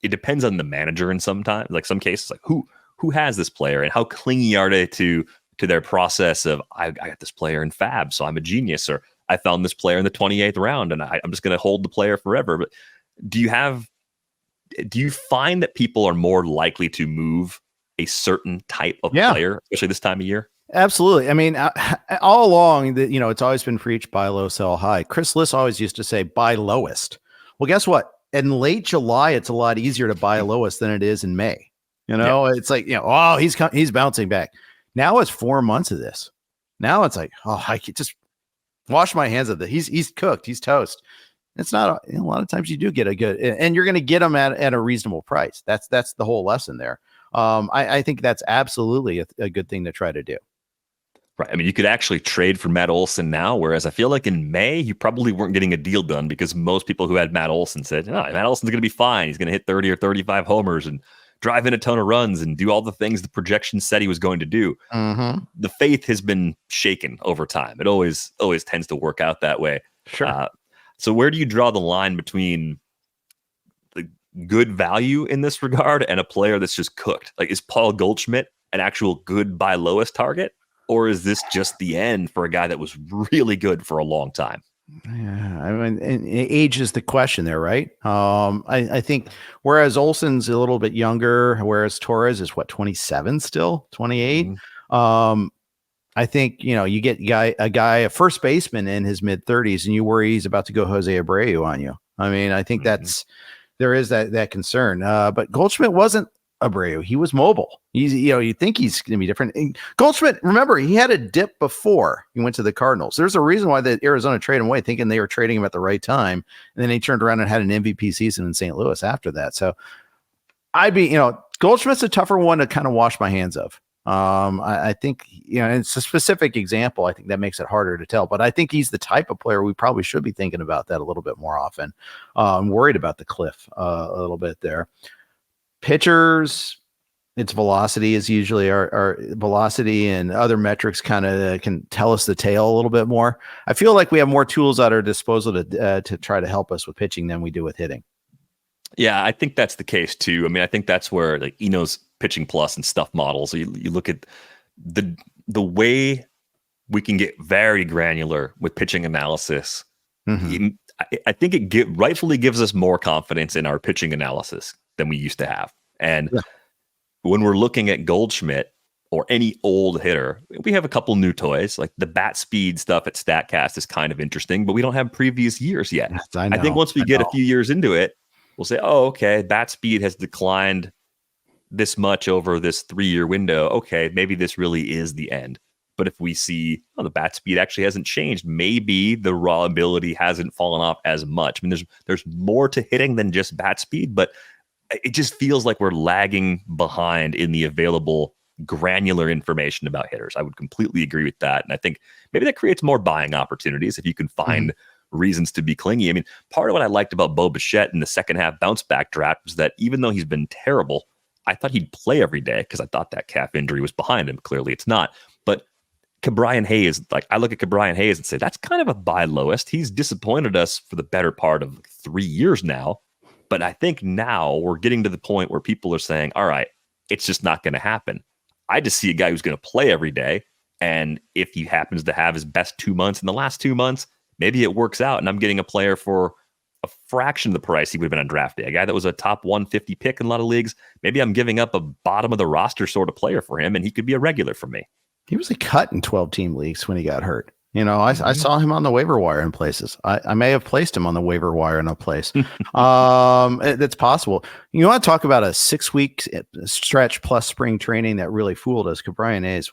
it depends on the manager in some cases, like who has this player and how clingy are they to their process of I got this player in Fab, so I'm a genius, or I found this player in the 28th round and I'm just going to hold the player forever. But do you find that people are more likely to move a certain type of player, especially this time of year? Absolutely. I mean, all along that, it's always been preached buy low, sell high. Chris Liss always used to say buy lowest. Well, guess what? In late July, it's a lot easier to buy lowest than it is in May. It's like, he's bouncing back. Now it's 4 months of this. Now it's like, I could just wash my hands of that. He's cooked. He's toast. It's not a lot of times you do get a good, and you're going to get them at a reasonable price. That's the whole lesson there. I think that's absolutely a good thing to try to do. Right. I mean, you could actually trade for Matt Olson now, whereas I feel like in May, you probably weren't getting a deal done because most people who had Matt Olson said, Matt Olson's going to be fine. He's going to hit 30 or 35 homers and drive in a ton of runs and do all the things the projection said he was going to do. The faith has been shaken over time. It always tends to work out that way. Sure. So where do you draw the line between the good value in this regard and a player that's just cooked? Like, is Paul Goldschmidt an actual good buy lowest target? Or is this just the end for a guy that was really good for a long time? Yeah, I mean, and age is the question there, right? I think whereas Olson's a little bit younger, whereas Torres is 27 still, 28. I think, you get a first baseman in his mid 30s and you worry he's about to go Jose Abreu on you. I mean, I think there is that concern. But Goldschmidt wasn't Abreu. He was mobile. You think he's going to be different. And Goldschmidt, remember, he had a dip before he went to the Cardinals. There's a reason why the Arizona traded him away, thinking they were trading him at the right time. And then he turned around and had an MVP season in St. Louis after that. So Goldschmidt's a tougher one to kind of wash my hands of. I think, it's a specific example. I think that makes it harder to tell, but I think he's the type of player we probably should be thinking about that a little bit more often. I'm worried about the cliff a little bit there. Pitchers, its velocity is usually our velocity, and other metrics kind of can tell us the tale a little bit more. I feel like we have more tools at our disposal to try to help us with pitching than we do with hitting. Yeah, I think that's the case too. I mean, I think that's where like Eno's Pitching Plus and stuff models. You look at the way we can get very granular with pitching analysis. Mm-hmm. I think it rightfully gives us more confidence in our pitching analysis than we used to have. And when we're looking at Goldschmidt or any old hitter, we have a couple new toys. Like the bat speed stuff at StatCast is kind of interesting, but we don't have previous years yet. Yes, I think once we get a few years into it, we'll say, oh, okay, bat speed has declined this much over this 3-year window. Okay, maybe this really is the end. But if we see, the bat speed actually hasn't changed, maybe the raw ability hasn't fallen off as much. I mean, there's more to hitting than just bat speed, but it just feels like we're lagging behind in the available granular information about hitters. I would completely agree with that. And I think maybe that creates more buying opportunities if you can find reasons to be clingy. I mean, part of what I liked about Bo Bichette in the second half bounce back draft was that even though he's been terrible, I thought he'd play every day because I thought that calf injury was behind him. Clearly it's not. But Ke'Bryan Hayes, I look at Ke'Bryan Hayes and say, that's kind of a buy lowest. He's disappointed us for the better part of 3 years now. But I think now we're getting to the point where people are saying, all right, it's just not going to happen. I just see a guy who's going to play every day. And if he happens to have his best 2 months in the last 2 months, maybe it works out and I'm getting a player for a fraction of the price he would have been on draft day. A guy that was a top 150 pick in a lot of leagues. Maybe I'm giving up a bottom of the roster sort of player for him and he could be a regular for me. He was a cut in 12-team leagues when he got hurt. I saw him on the waiver wire in places. I may have placed him on the waiver wire in a place. That's possible. You want to talk about a 6-week stretch plus spring training that really fooled us. Ke'Bryan Hayes,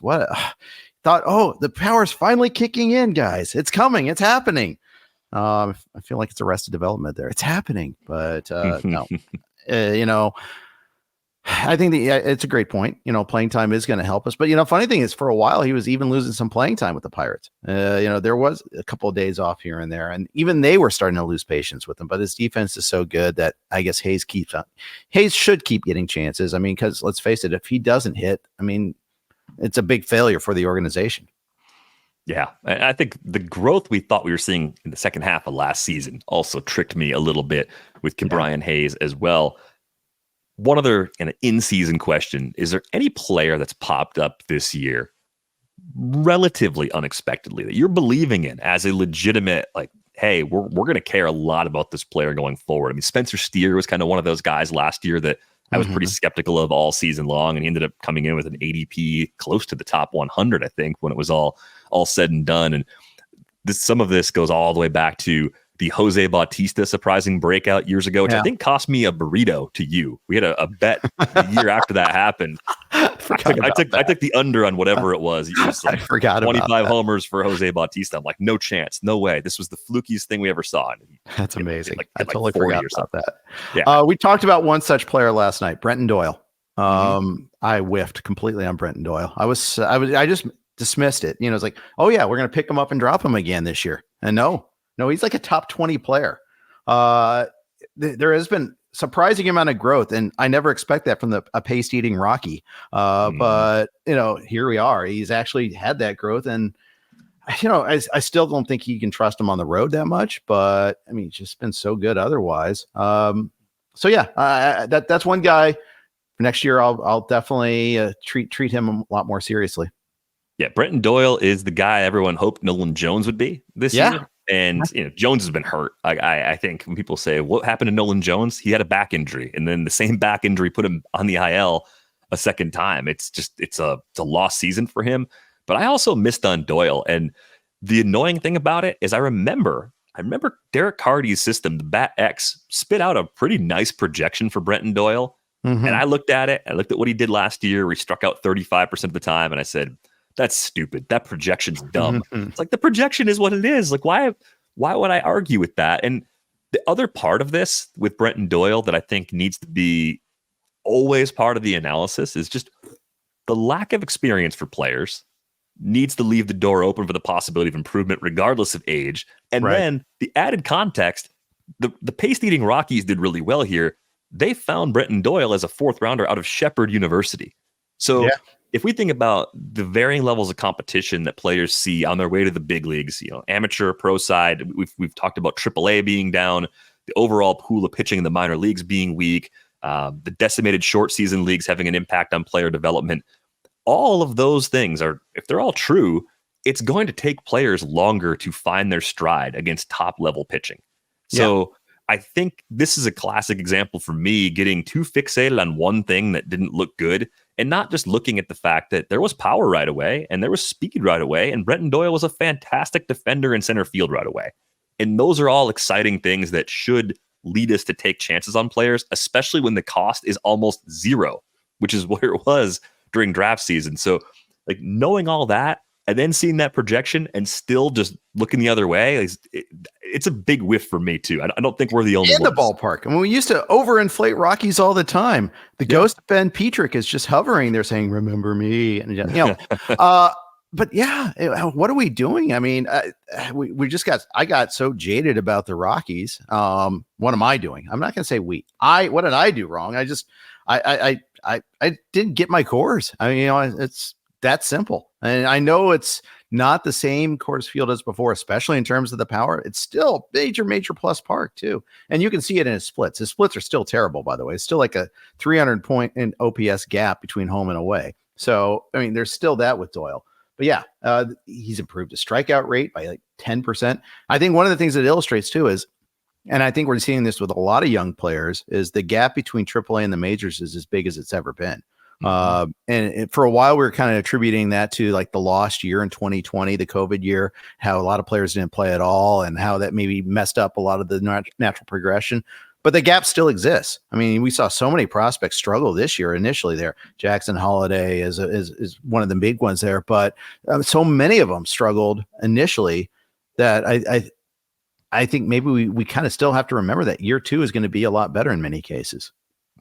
thought, the power's finally kicking in, guys. It's coming. It's happening. I feel like it's arrested development there. It's happening, but no. I think it's a great point. Playing time is going to help us. But, funny thing is, for a while, he was even losing some playing time with the Pirates. There was a couple of days off here and there, and even they were starting to lose patience with him. But his defense is so good that I guess Hayes should keep getting chances. I mean, because let's face it, if he doesn't hit, I mean, it's a big failure for the organization. Yeah, I think the growth we thought we were seeing in the second half of last season also tricked me a little bit with Ke'Bryan Hayes as well. One other in-season question, is there any player that's popped up this year relatively unexpectedly that you're believing in as a legitimate, like, hey, we're going to care a lot about this player going forward? I mean, Spencer Steer was kind of one of those guys last year that I was pretty skeptical of all season long, and he ended up coming in with an ADP close to the top 100, I think, when it was all said and done. And some of this goes all the way back to the Jose Bautista surprising breakout years ago, which I think cost me a burrito to you. We had a bet the year after that happened. I took the under on whatever it was. It was like I forgot 25 homers for Jose Bautista. I'm like, no chance, no way. This was the flukiest thing we ever saw. That's amazing. I totally 40 forgot or something. about that. Yeah. We talked about one such player last night, Brenton Doyle. I whiffed completely on Brenton Doyle. I just dismissed it. It's like, oh yeah, we're going to pick him up and drop him again this year. And no, he's like a top 20 player. There has been surprising amount of growth, and I never expect that from a paste eating Rocky. But here we are. He's actually had that growth, and I still don't think you can trust him on the road that much. But I mean, he's just been so good otherwise. So yeah, that's one guy. Next year, I'll definitely treat him a lot more seriously. Yeah, Brenton Doyle is the guy everyone hoped Nolan Jones would be this year. And Jones has been hurt. I think when people say, what happened to Nolan Jones? He had a back injury, and then the same back injury put him on the IL a second time. It's a lost season for him. But I also missed on Doyle. And the annoying thing about it is I remember Derek Carty's system, the Bat X, spit out a pretty nice projection for Brenton Doyle. And I looked at it. I looked at what he did last year, where he struck out 35% of the time. And I said, that's stupid. That projection's dumb. It's like, the projection is what it is. Like, why would I argue with that? And the other part of this with Brenton Doyle that I think needs to be always part of the analysis is just the lack of experience for players needs to leave the door open for the possibility of improvement regardless of age. And then the added context, the paste-eating Rockies did really well here. They found Brenton Doyle as a 4th rounder out of Shepherd University. So if we think about the varying levels of competition that players see on their way to the big leagues, amateur, pro side, we've talked about AAA being down, the overall pool of pitching in the minor leagues being weak, the decimated short season leagues having an impact on player development. All of those things are, if they're all true, it's going to take players longer to find their stride against top level pitching. So I think this is a classic example for me getting too fixated on one thing that didn't look good and not just looking at the fact that there was power right away and there was speed right away. And Brenton Doyle was a fantastic defender in center field right away. And those are all exciting things that should lead us to take chances on players, especially when the cost is almost zero, which is where it was during draft season. So like knowing all that and then seeing that projection and still just looking the other way, it's a big whiff for me too. I don't think we're the only ones. In the ballpark. I mean, we used to overinflate Rockies all the time. The ghost of Ben Petrick is just hovering there saying, remember me. And, but what are we doing? I mean, I got so jaded about the Rockies. What am I doing? I'm not going to say what did I do wrong? I didn't get my cores. I mean, it's that simple. And I know it's not the same Coors Field as before, especially in terms of the power. It's still major plus park too. And you can see it in his splits. His splits are still terrible, by the way. It's still like a 300 point in OPS gap between home and away. So, I mean, there's still that with Doyle. But he's improved his strikeout rate by like 10%. I think one of the things that illustrates too is, and I think we're seeing this with a lot of young players, is the gap between AAA and the majors is as big as it's ever been. And for a while, we were kind of attributing that to like the lost year in 2020, the COVID year, how a lot of players didn't play at all and how that maybe messed up a lot of the natural progression. But the gap still exists. I mean, we saw so many prospects struggle this year initially there. Jackson Holiday is one of the big ones there, but so many of them struggled initially that I think maybe we kind of still have to remember that year 2 is going to be a lot better in many cases.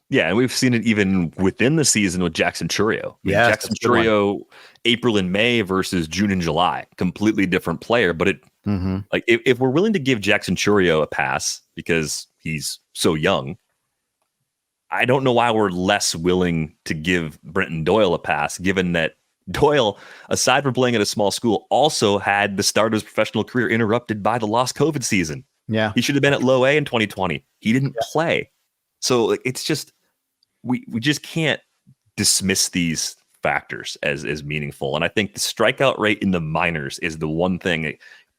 Yeah, and we've seen it even within the season with Jackson Chourio. Yeah, Jackson Chourio, April and May versus June and July, completely different player. But like if we're willing to give Jackson Chourio a pass because he's so young, I don't know why we're less willing to give Brenton Doyle a pass, given that Doyle, aside from playing at a small school, also had the start of his professional career interrupted by the lost COVID season. Yeah, he should have been at low A in 2020. He didn't play. So it's just, we just can't dismiss these factors as meaningful. And I think the strikeout rate in the minors is the one thing.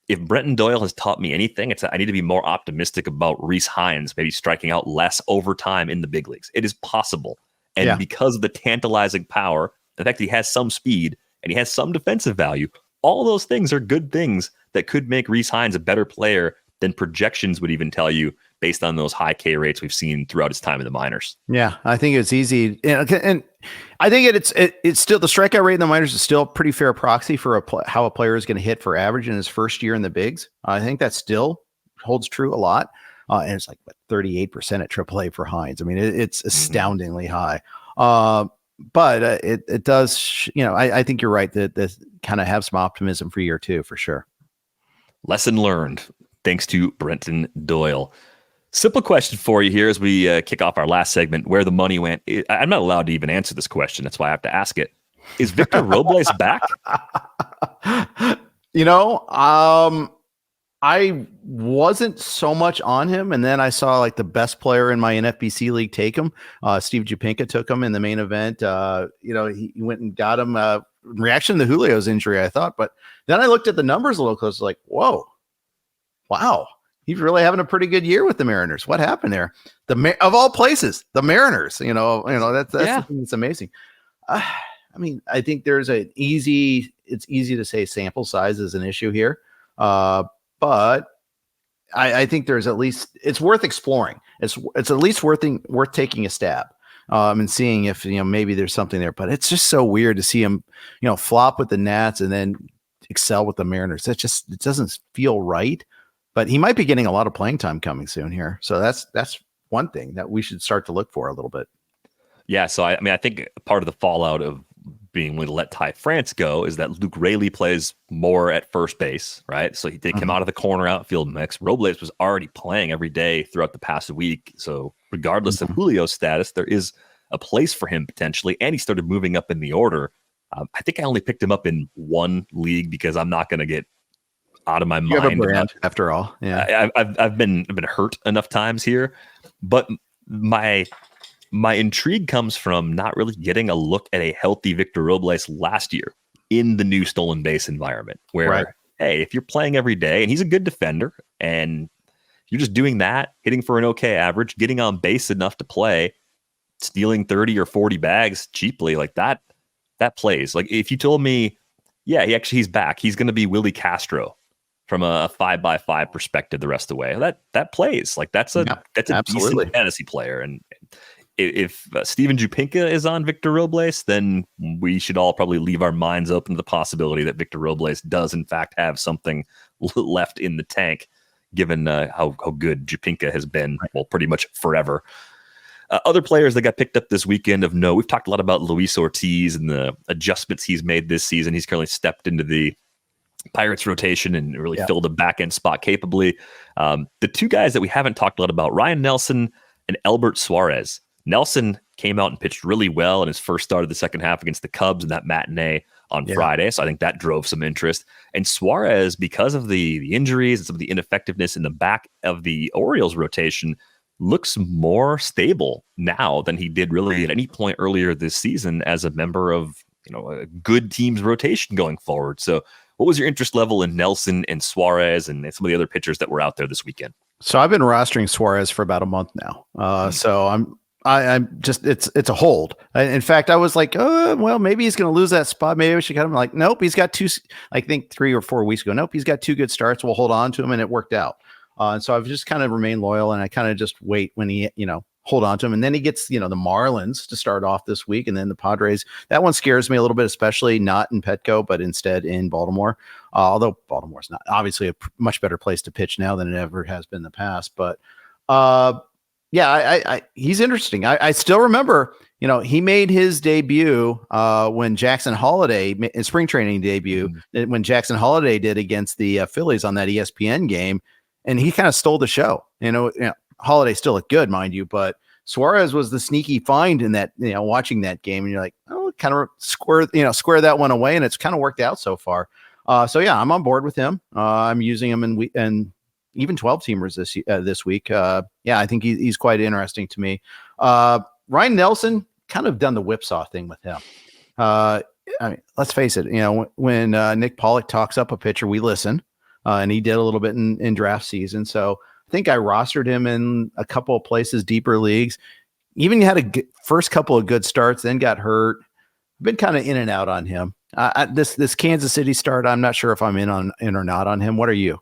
If Brenton Doyle has taught me anything, it's that I need to be more optimistic about Rhys Hines maybe striking out less over time in the big leagues. It is possible. And because of the tantalizing power, the fact that he has some speed and he has some defensive value, all those things are good things that could make Rhys Hines a better player than projections would even tell you based on those high K rates we've seen throughout his time in the minors. Yeah, I think it's easy. And I think it's still, the strikeout rate in the minors is still a pretty fair proxy for how a player is going to hit for average in his first year in the bigs. I think that still holds true a lot. And it's like 38% at AAA for Hines. I mean, it's astoundingly high. But it does, I think you're right that kind of have some optimism for year 2 for sure. Lesson learned, thanks to Brenton Doyle. Simple question for you here as we kick off our last segment, where the money went. I'm not allowed to even answer this question. That's why I have to ask it. Is Victor Robles back? I wasn't so much on him, and then I saw like the best player in my NFBC league take him. Steve Jupinka took him in the main event. He went and got him in reaction to Julio's injury, I thought. But then I looked at the numbers a little closer, like, whoa, wow, he's really having a pretty good year with the Mariners. What happened there? Of all places, the Mariners. That's the thing that's amazing. I mean, I think there's an easy it's easy to say sample size is an issue here. But I think there's at least, it's worth exploring. It's at least worth taking a stab and seeing if, maybe there's something there. But it's just so weird to see him, flop with the Nats and then excel with the Mariners. It doesn't feel right. But he might be getting a lot of playing time coming soon here. So that's one thing that we should start to look for a little bit. Yeah, so I think part of the fallout of being willing to let Ty France go is that Luke Raley plays more at first base, right? So he did come out of the corner outfield mix. Robles was already playing every day throughout the past week. So regardless of Julio's status, there is a place for him potentially. And he started moving up in the order. I think I only picked him up in one league because I'm not going to get out of my mind. You have a brand, after all. Yeah, I've been hurt enough times here, but my intrigue comes from not really getting a look at a healthy Victor Robles last year in the new stolen base environment where, hey, if you're playing every day and he's a good defender and you're just doing that, hitting for an okay average, getting on base enough to play, stealing 30 or 40 bags cheaply, like that plays. Like if you told me, yeah, he's back, he's going to be Willie Castro from a 5x5 perspective the rest of the way, that plays. Like that's a decent fantasy player. And if Steven Jupinka is on Victor Robles, then we should all probably leave our minds open to the possibility that Victor Robles does in fact have something left in the tank, given how good Jupinka has been, well, pretty much forever. Other players that got picked up this weekend of note, we've talked a lot about Luis Ortiz and the adjustments he's made this season. He's currently stepped into the Pirates rotation and really filled a back end spot capably. The two guys that we haven't talked a lot about, Ryan Nelson and Albert Suarez. Nelson came out and pitched really well in his first start of the second half against the Cubs in that matinee on Friday. So I think that drove some interest. And Suarez, because of the injuries and some of the ineffectiveness in the back of the Orioles rotation, looks more stable now than he did really at any point earlier this season as a member of a good team's rotation going forward. So what was your interest level in Nelson and Suarez and some of the other pitchers that were out there this weekend? So I've been rostering Suarez for about a month now. So I'm just, it's a hold. In fact, I was like, well, maybe he's going to lose that spot. Maybe we should cut him. Like, nope, he's got two, I think 3 or 4 weeks ago. Nope, he's got 2 good starts. We'll hold on to him. And it worked out. And so I've just kind of remained loyal and I kind of just wait when he, hold on to him. And then he gets, the Marlins to start off this week. And then the Padres, that one scares me a little bit, especially not in Petco, but instead in Baltimore. Although Baltimore's not obviously a much better place to pitch now than it ever has been in the past. But he's interesting. I still remember, he made his debut when Jackson Holiday in spring training debut, when Jackson Holiday did against the Phillies on that ESPN game. And he kind of stole the show. Holiday still looked good, mind you, but Suarez was the sneaky find in that, watching that game. And you're like, oh, kind of square that one away. And it's kind of worked out so far. So yeah, I'm on board with him. I'm using him and even 12 teamers this week. I think he's quite interesting to me. Ryan Nelson, kind of done the whipsaw thing with him. I mean, let's face it, when Nick Pollock talks up a pitcher, we listen, and he did a little bit in draft season. So I think I rostered him in a couple of places, deeper leagues. Even had a first couple of good starts, then got hurt. Been kind of in and out on him. This Kansas City start, I'm not sure if I'm in or not on him. What are you?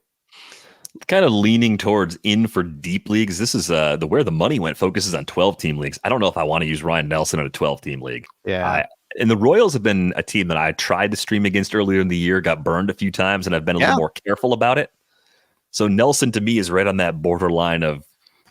Kind of leaning towards in for deep leagues. This is where the money went focuses on 12-team leagues. I don't know if I want to use Ryan Nelson in a 12-team league. Yeah. And the Royals have been a team that I tried to stream against earlier in the year, got burned a few times, and I've been a little more careful about it. So Nelson to me is right on that borderline of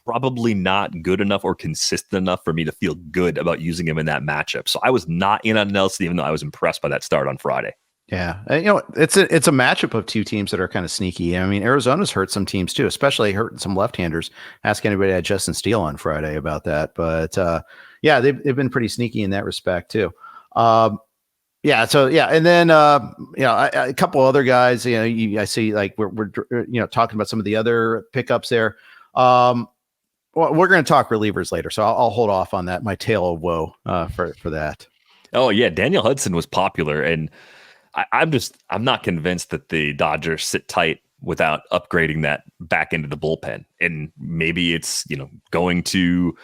probably not good enough or consistent enough for me to feel good about using him in that matchup. So I was not in on Nelson, even though I was impressed by that start on Friday. Yeah. It's a matchup of two teams that are kind of sneaky. I mean, Arizona's hurt some teams too, especially hurting some left-handers. Ask anybody at Justin Steele on Friday about that. But they've been pretty sneaky in that respect too. And then a couple other guys, I see like we're talking about some of the other pickups there. Well, we're going to talk relievers later, so I'll hold off on that. My tale of woe for that. Oh yeah, Daniel Hudson was popular, and I'm not convinced that the Dodgers sit tight without upgrading that back into the bullpen. And maybe it's going to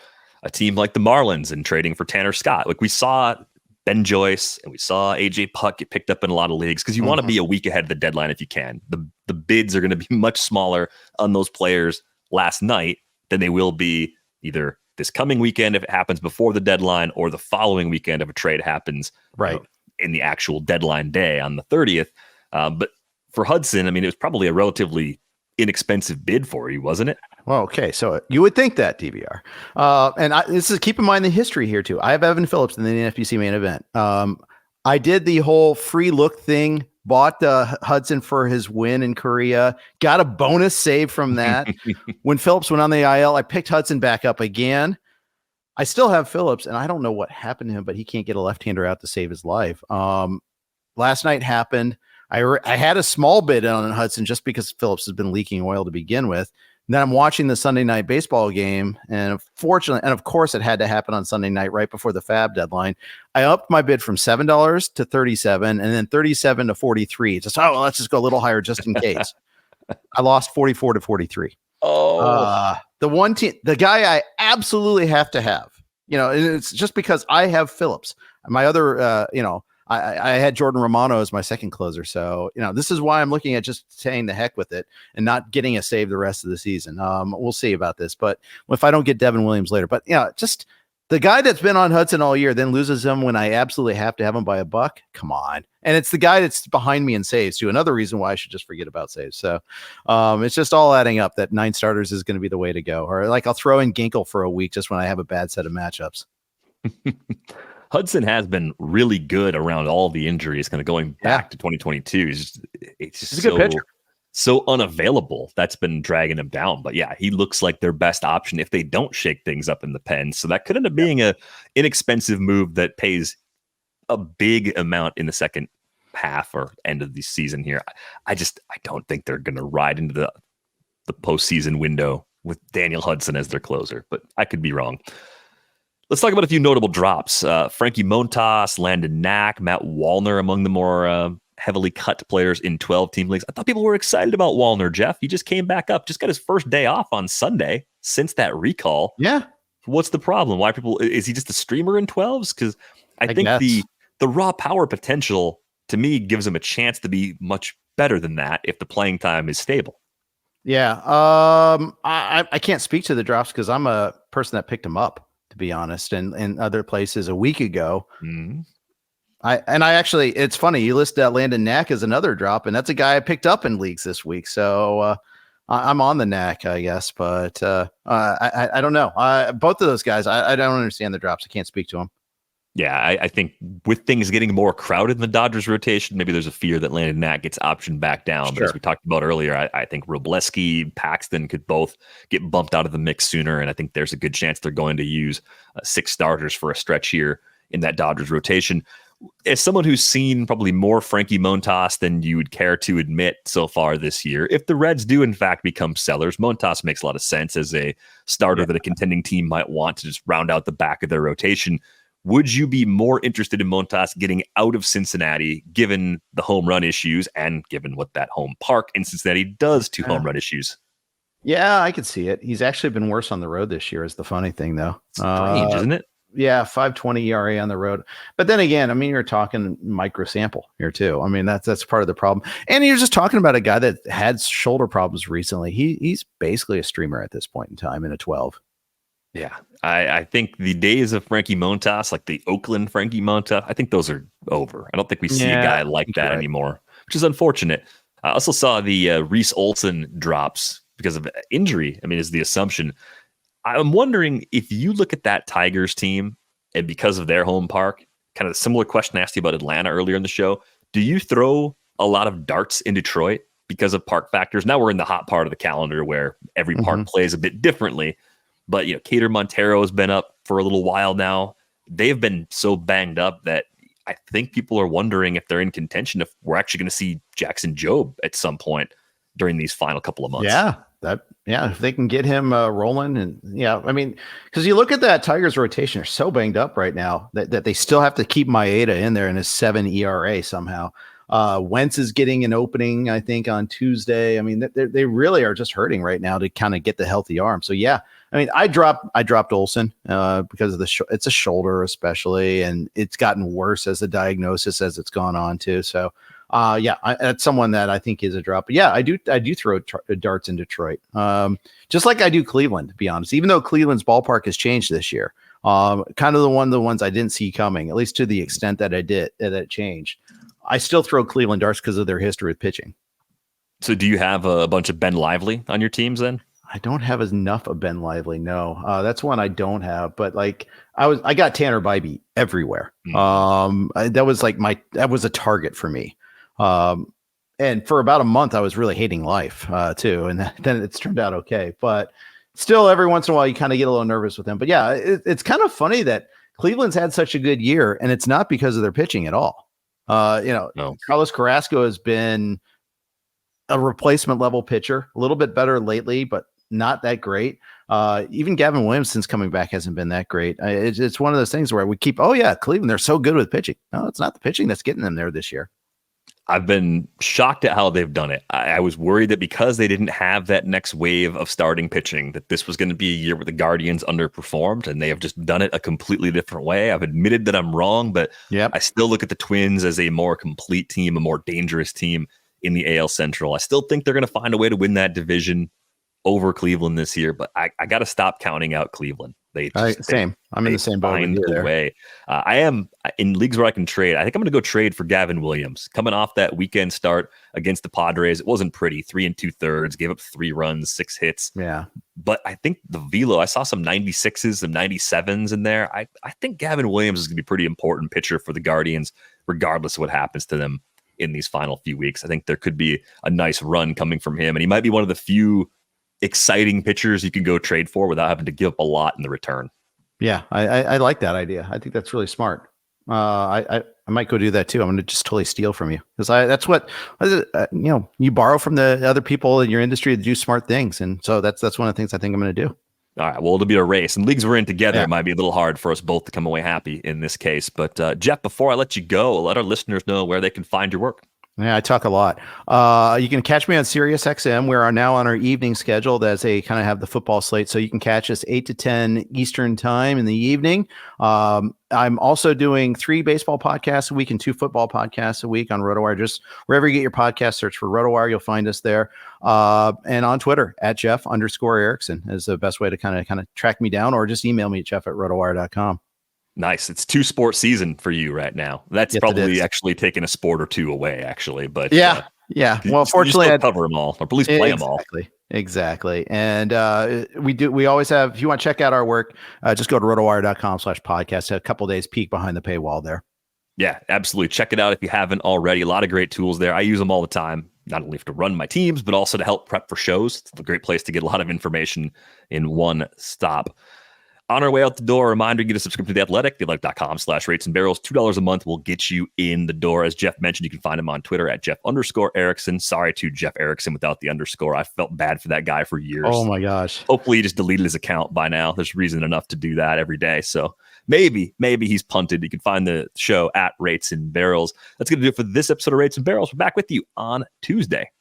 a team like the Marlins and trading for Tanner Scott. Like we saw Ben Joyce, and we saw AJ Puck get picked up in a lot of leagues because you want to be a week ahead of the deadline if you can. The bids are going to be much smaller on those players last night than they will be either this coming weekend if it happens before the deadline or the following weekend if a trade happens in the actual deadline day on the 30th. But for Hudson, I mean, it was probably a relatively inexpensive bid for you, wasn't it? Well, okay, so you would think that, DVR. This is, keep in mind the history here too. I have Evan Phillips in the NFBC main event. I did the whole free look thing, bought Hudson for his win in Korea, got a bonus save from that. When Phillips went on the IL, I picked Hudson back up again. I still have Phillips, and I don't know what happened to him, but he can't get a left-hander out to save his life. Last night happened. I had a small bid on Hudson just because Phillips has been leaking oil to begin with. And then I'm watching the Sunday night baseball game, and unfortunately, and of course it had to happen on Sunday night right before the FAB deadline. I upped my bid from $7 to $37 and then $37 to $43. Just, let's just go a little higher just in case. I lost 44 to 43. The guy I absolutely have to have, it's just because I have Phillips. My other, I had Jordan Romano as my second closer. So, this is why I'm looking at just saying the heck with it and not getting a save the rest of the season. We'll see about this, but if I don't get Devin Williams later, but just the guy that's been on Hudson all year, then loses him when I absolutely have to have him by $1. Come on. And it's the guy that's behind me in saves too. Another reason why I should just forget about saves. So it's just all adding up that 9 starters is going to be the way to go. Or I'll throw in Ginkel for a week just when I have a bad set of matchups. Hudson has been really good around all the injuries, kind of going back to 2022. It's just a good pitcher. So unavailable. That's been dragging him down. But yeah, he looks like their best option if they don't shake things up in the pen. So that could end up being a inexpensive move that pays a big amount in the second half or end of the season here. I don't think they're going to ride into the postseason window with Daniel Hudson as their closer, but I could be wrong. Let's talk about a few notable drops. Frankie Montas, Landon Knack, Matt Wallner among the more heavily cut players in 12-team leagues. I thought people were excited about Wallner, Jeff. He just came back up, just got his first day off on Sunday since that recall. Yeah. What's the problem? Why is he just a streamer in 12s? Because I think the raw power potential, to me, gives him a chance to be much better than that if the playing time is stable. Yeah. I can't speak to the drops because I'm a person that picked him up, to be honest, and other places a week ago. Mm-hmm. I actually, it's funny, you list Landon Knack as another drop, and that's a guy I picked up in leagues this week. So I'm on the Knack, I guess, but I don't know. Both of those guys, I don't understand the drops. I can't speak to them. Yeah, I think with things getting more crowded in the Dodgers rotation, maybe there's a fear that Landon Knack gets optioned back down. Sure. But as we talked about earlier, I think Robles, Paxton could both get bumped out of the mix sooner, and I think there's a good chance they're going to use 6 starters for a stretch here in that Dodgers rotation. As someone who's seen probably more Frankie Montas than you would care to admit so far this year, if the Reds do in fact become sellers, Montas makes a lot of sense as a starter that a contending team might want to just round out the back of their rotation. Would you be more interested in Montas getting out of Cincinnati, given the home run issues and given what that home park in Cincinnati does to home run issues? Yeah, I could see it. He's actually been worse on the road this year is the funny thing, though. Strange, isn't it? Yeah, 5.20 ERA on the road. But then again, I mean, you're talking micro sample here too. I mean, that's part of the problem. And you're just talking about a guy that had shoulder problems recently. He's basically a streamer at this point in time in a 12. Yeah, I think the days of Frankie Montas, like the Oakland Frankie Montas, I think those are over. I don't think we see a guy like that anymore, which is unfortunate. I also saw the Reese Olson drops because of injury, I mean, is the assumption. I'm wondering if you look at that Tigers team and because of their home park, kind of a similar question I asked you about Atlanta earlier in the show. Do you throw a lot of darts in Detroit because of park factors? Now we're in the hot part of the calendar where every park plays a bit differently. But, Cater Montero has been up for a little while now. They've been so banged up that I think people are wondering if they're in contention, if we're actually going to see Jackson Jobe at some point during these final couple of months. If they can get him rolling. And I mean, because you look at that Tigers rotation, they're so banged up right now that they still have to keep Maeda in there in his 7 ERA somehow. Wentz is getting an opening, I think, on Tuesday. I mean, they really are just hurting right now to kind of get the healthy arm. So, I mean, I dropped Olsen because of it's a shoulder especially, and it's gotten worse as the diagnosis as it's gone on too. So, that's someone that I think is a drop. But yeah, I do throw darts in Detroit, just like I do Cleveland. To be honest, even though Cleveland's ballpark has changed this year, kind of the ones I didn't see coming, at least to the extent that that it changed. I still throw Cleveland darts because of their history with pitching. So do you have a bunch of Ben Lively on your teams then? I don't have enough of Ben Lively. No, that's one I don't have. But like I got Tanner Bybee everywhere. That was a target for me. And for about a month, I was really hating life too. And then it's turned out okay. But still, every once in a while, you kind of get a little nervous with him. But yeah, it's kind of funny that Cleveland's had such a good year, and it's not because of their pitching at all. No. Carlos Carrasco has been a replacement level pitcher, a little bit better lately, but not that great. Even Gavin Williams, since coming back, hasn't been that great. It's one of those things where we keep, Cleveland, they're so good with pitching. No, it's not the pitching that's getting them there this year. I've been shocked at how they've done it. I was worried that because they didn't have that next wave of starting pitching, that this was going to be a year where the Guardians underperformed, and they have just done it a completely different way. I've admitted that I'm wrong, but I still look at the Twins as a more complete team, a more dangerous team in the AL Central. I still think they're going to find a way to win that division over Cleveland this year, but I got to stop counting out Cleveland. Same. I'm in the same boat. Find a way. I am in leagues where I can trade. I think I'm going to go trade for Gavin Williams. Coming off that weekend start against the Padres, it wasn't pretty. 3 2/3, gave up 3 runs, 6 hits. Yeah, but I think the velo. I saw some 96s, some 97s in there. I think Gavin Williams is going to be a pretty important pitcher for the Guardians, regardless of what happens to them in these final few weeks. I think there could be a nice run coming from him, and he might be one of the few exciting pitchers you can go trade for without having to give up a lot in the return. Yeah, I like that idea. I think that's really smart. I might go do that too. I'm going to just totally steal from you because that's what you borrow from the other people in your industry to do smart things, and so that's one of the things I think I'm going to do. All right. Well, it'll be a race, and leagues we're in together. It might be a little hard for us both to come away happy in this case. But Jeff, before I let you go, let our listeners know where they can find your work. Yeah, I talk a lot. You can catch me on Sirius XM. We are now on our evening schedule as they kind of have the football slate. So you can catch us 8 to 10 Eastern time in the evening. I'm also doing 3 baseball podcasts a week and 2 football podcasts a week on RotoWire. Just wherever you get your podcast, search for RotoWire. You'll find us there. And on Twitter at Jeff_Erickson is the best way to kind of track me down, or just email me at jeff@rotowire.com. Nice. It's 2 sport season for you right now. That's probably actually taking a sport or 2 away, actually. But yeah. Well, fortunately, I cover them all, or at least play them all. Exactly. And we always have, if you want to check out our work, just go to rotowire.com/podcast. A couple days peek behind the paywall there. Yeah, absolutely. Check it out if you haven't already. A lot of great tools there. I use them all the time, not only to run my teams, but also to help prep for shows. It's a great place to get a lot of information in one stop. On our way out the door, a reminder, get a subscription to The Athletic, theathletic.com/rates and barrels. $2 a month will get you in the door. As Jeff mentioned, you can find him on Twitter at Jeff_Erickson. Sorry to Jeff Erickson without the underscore. I felt bad for that guy for years. Oh my gosh. Hopefully he just deleted his account by now. There's reason enough to do that every day. So maybe he's punted. You can find the show at Rates and Barrels. That's going to do it for this episode of Rates and Barrels. We're back with you on Tuesday.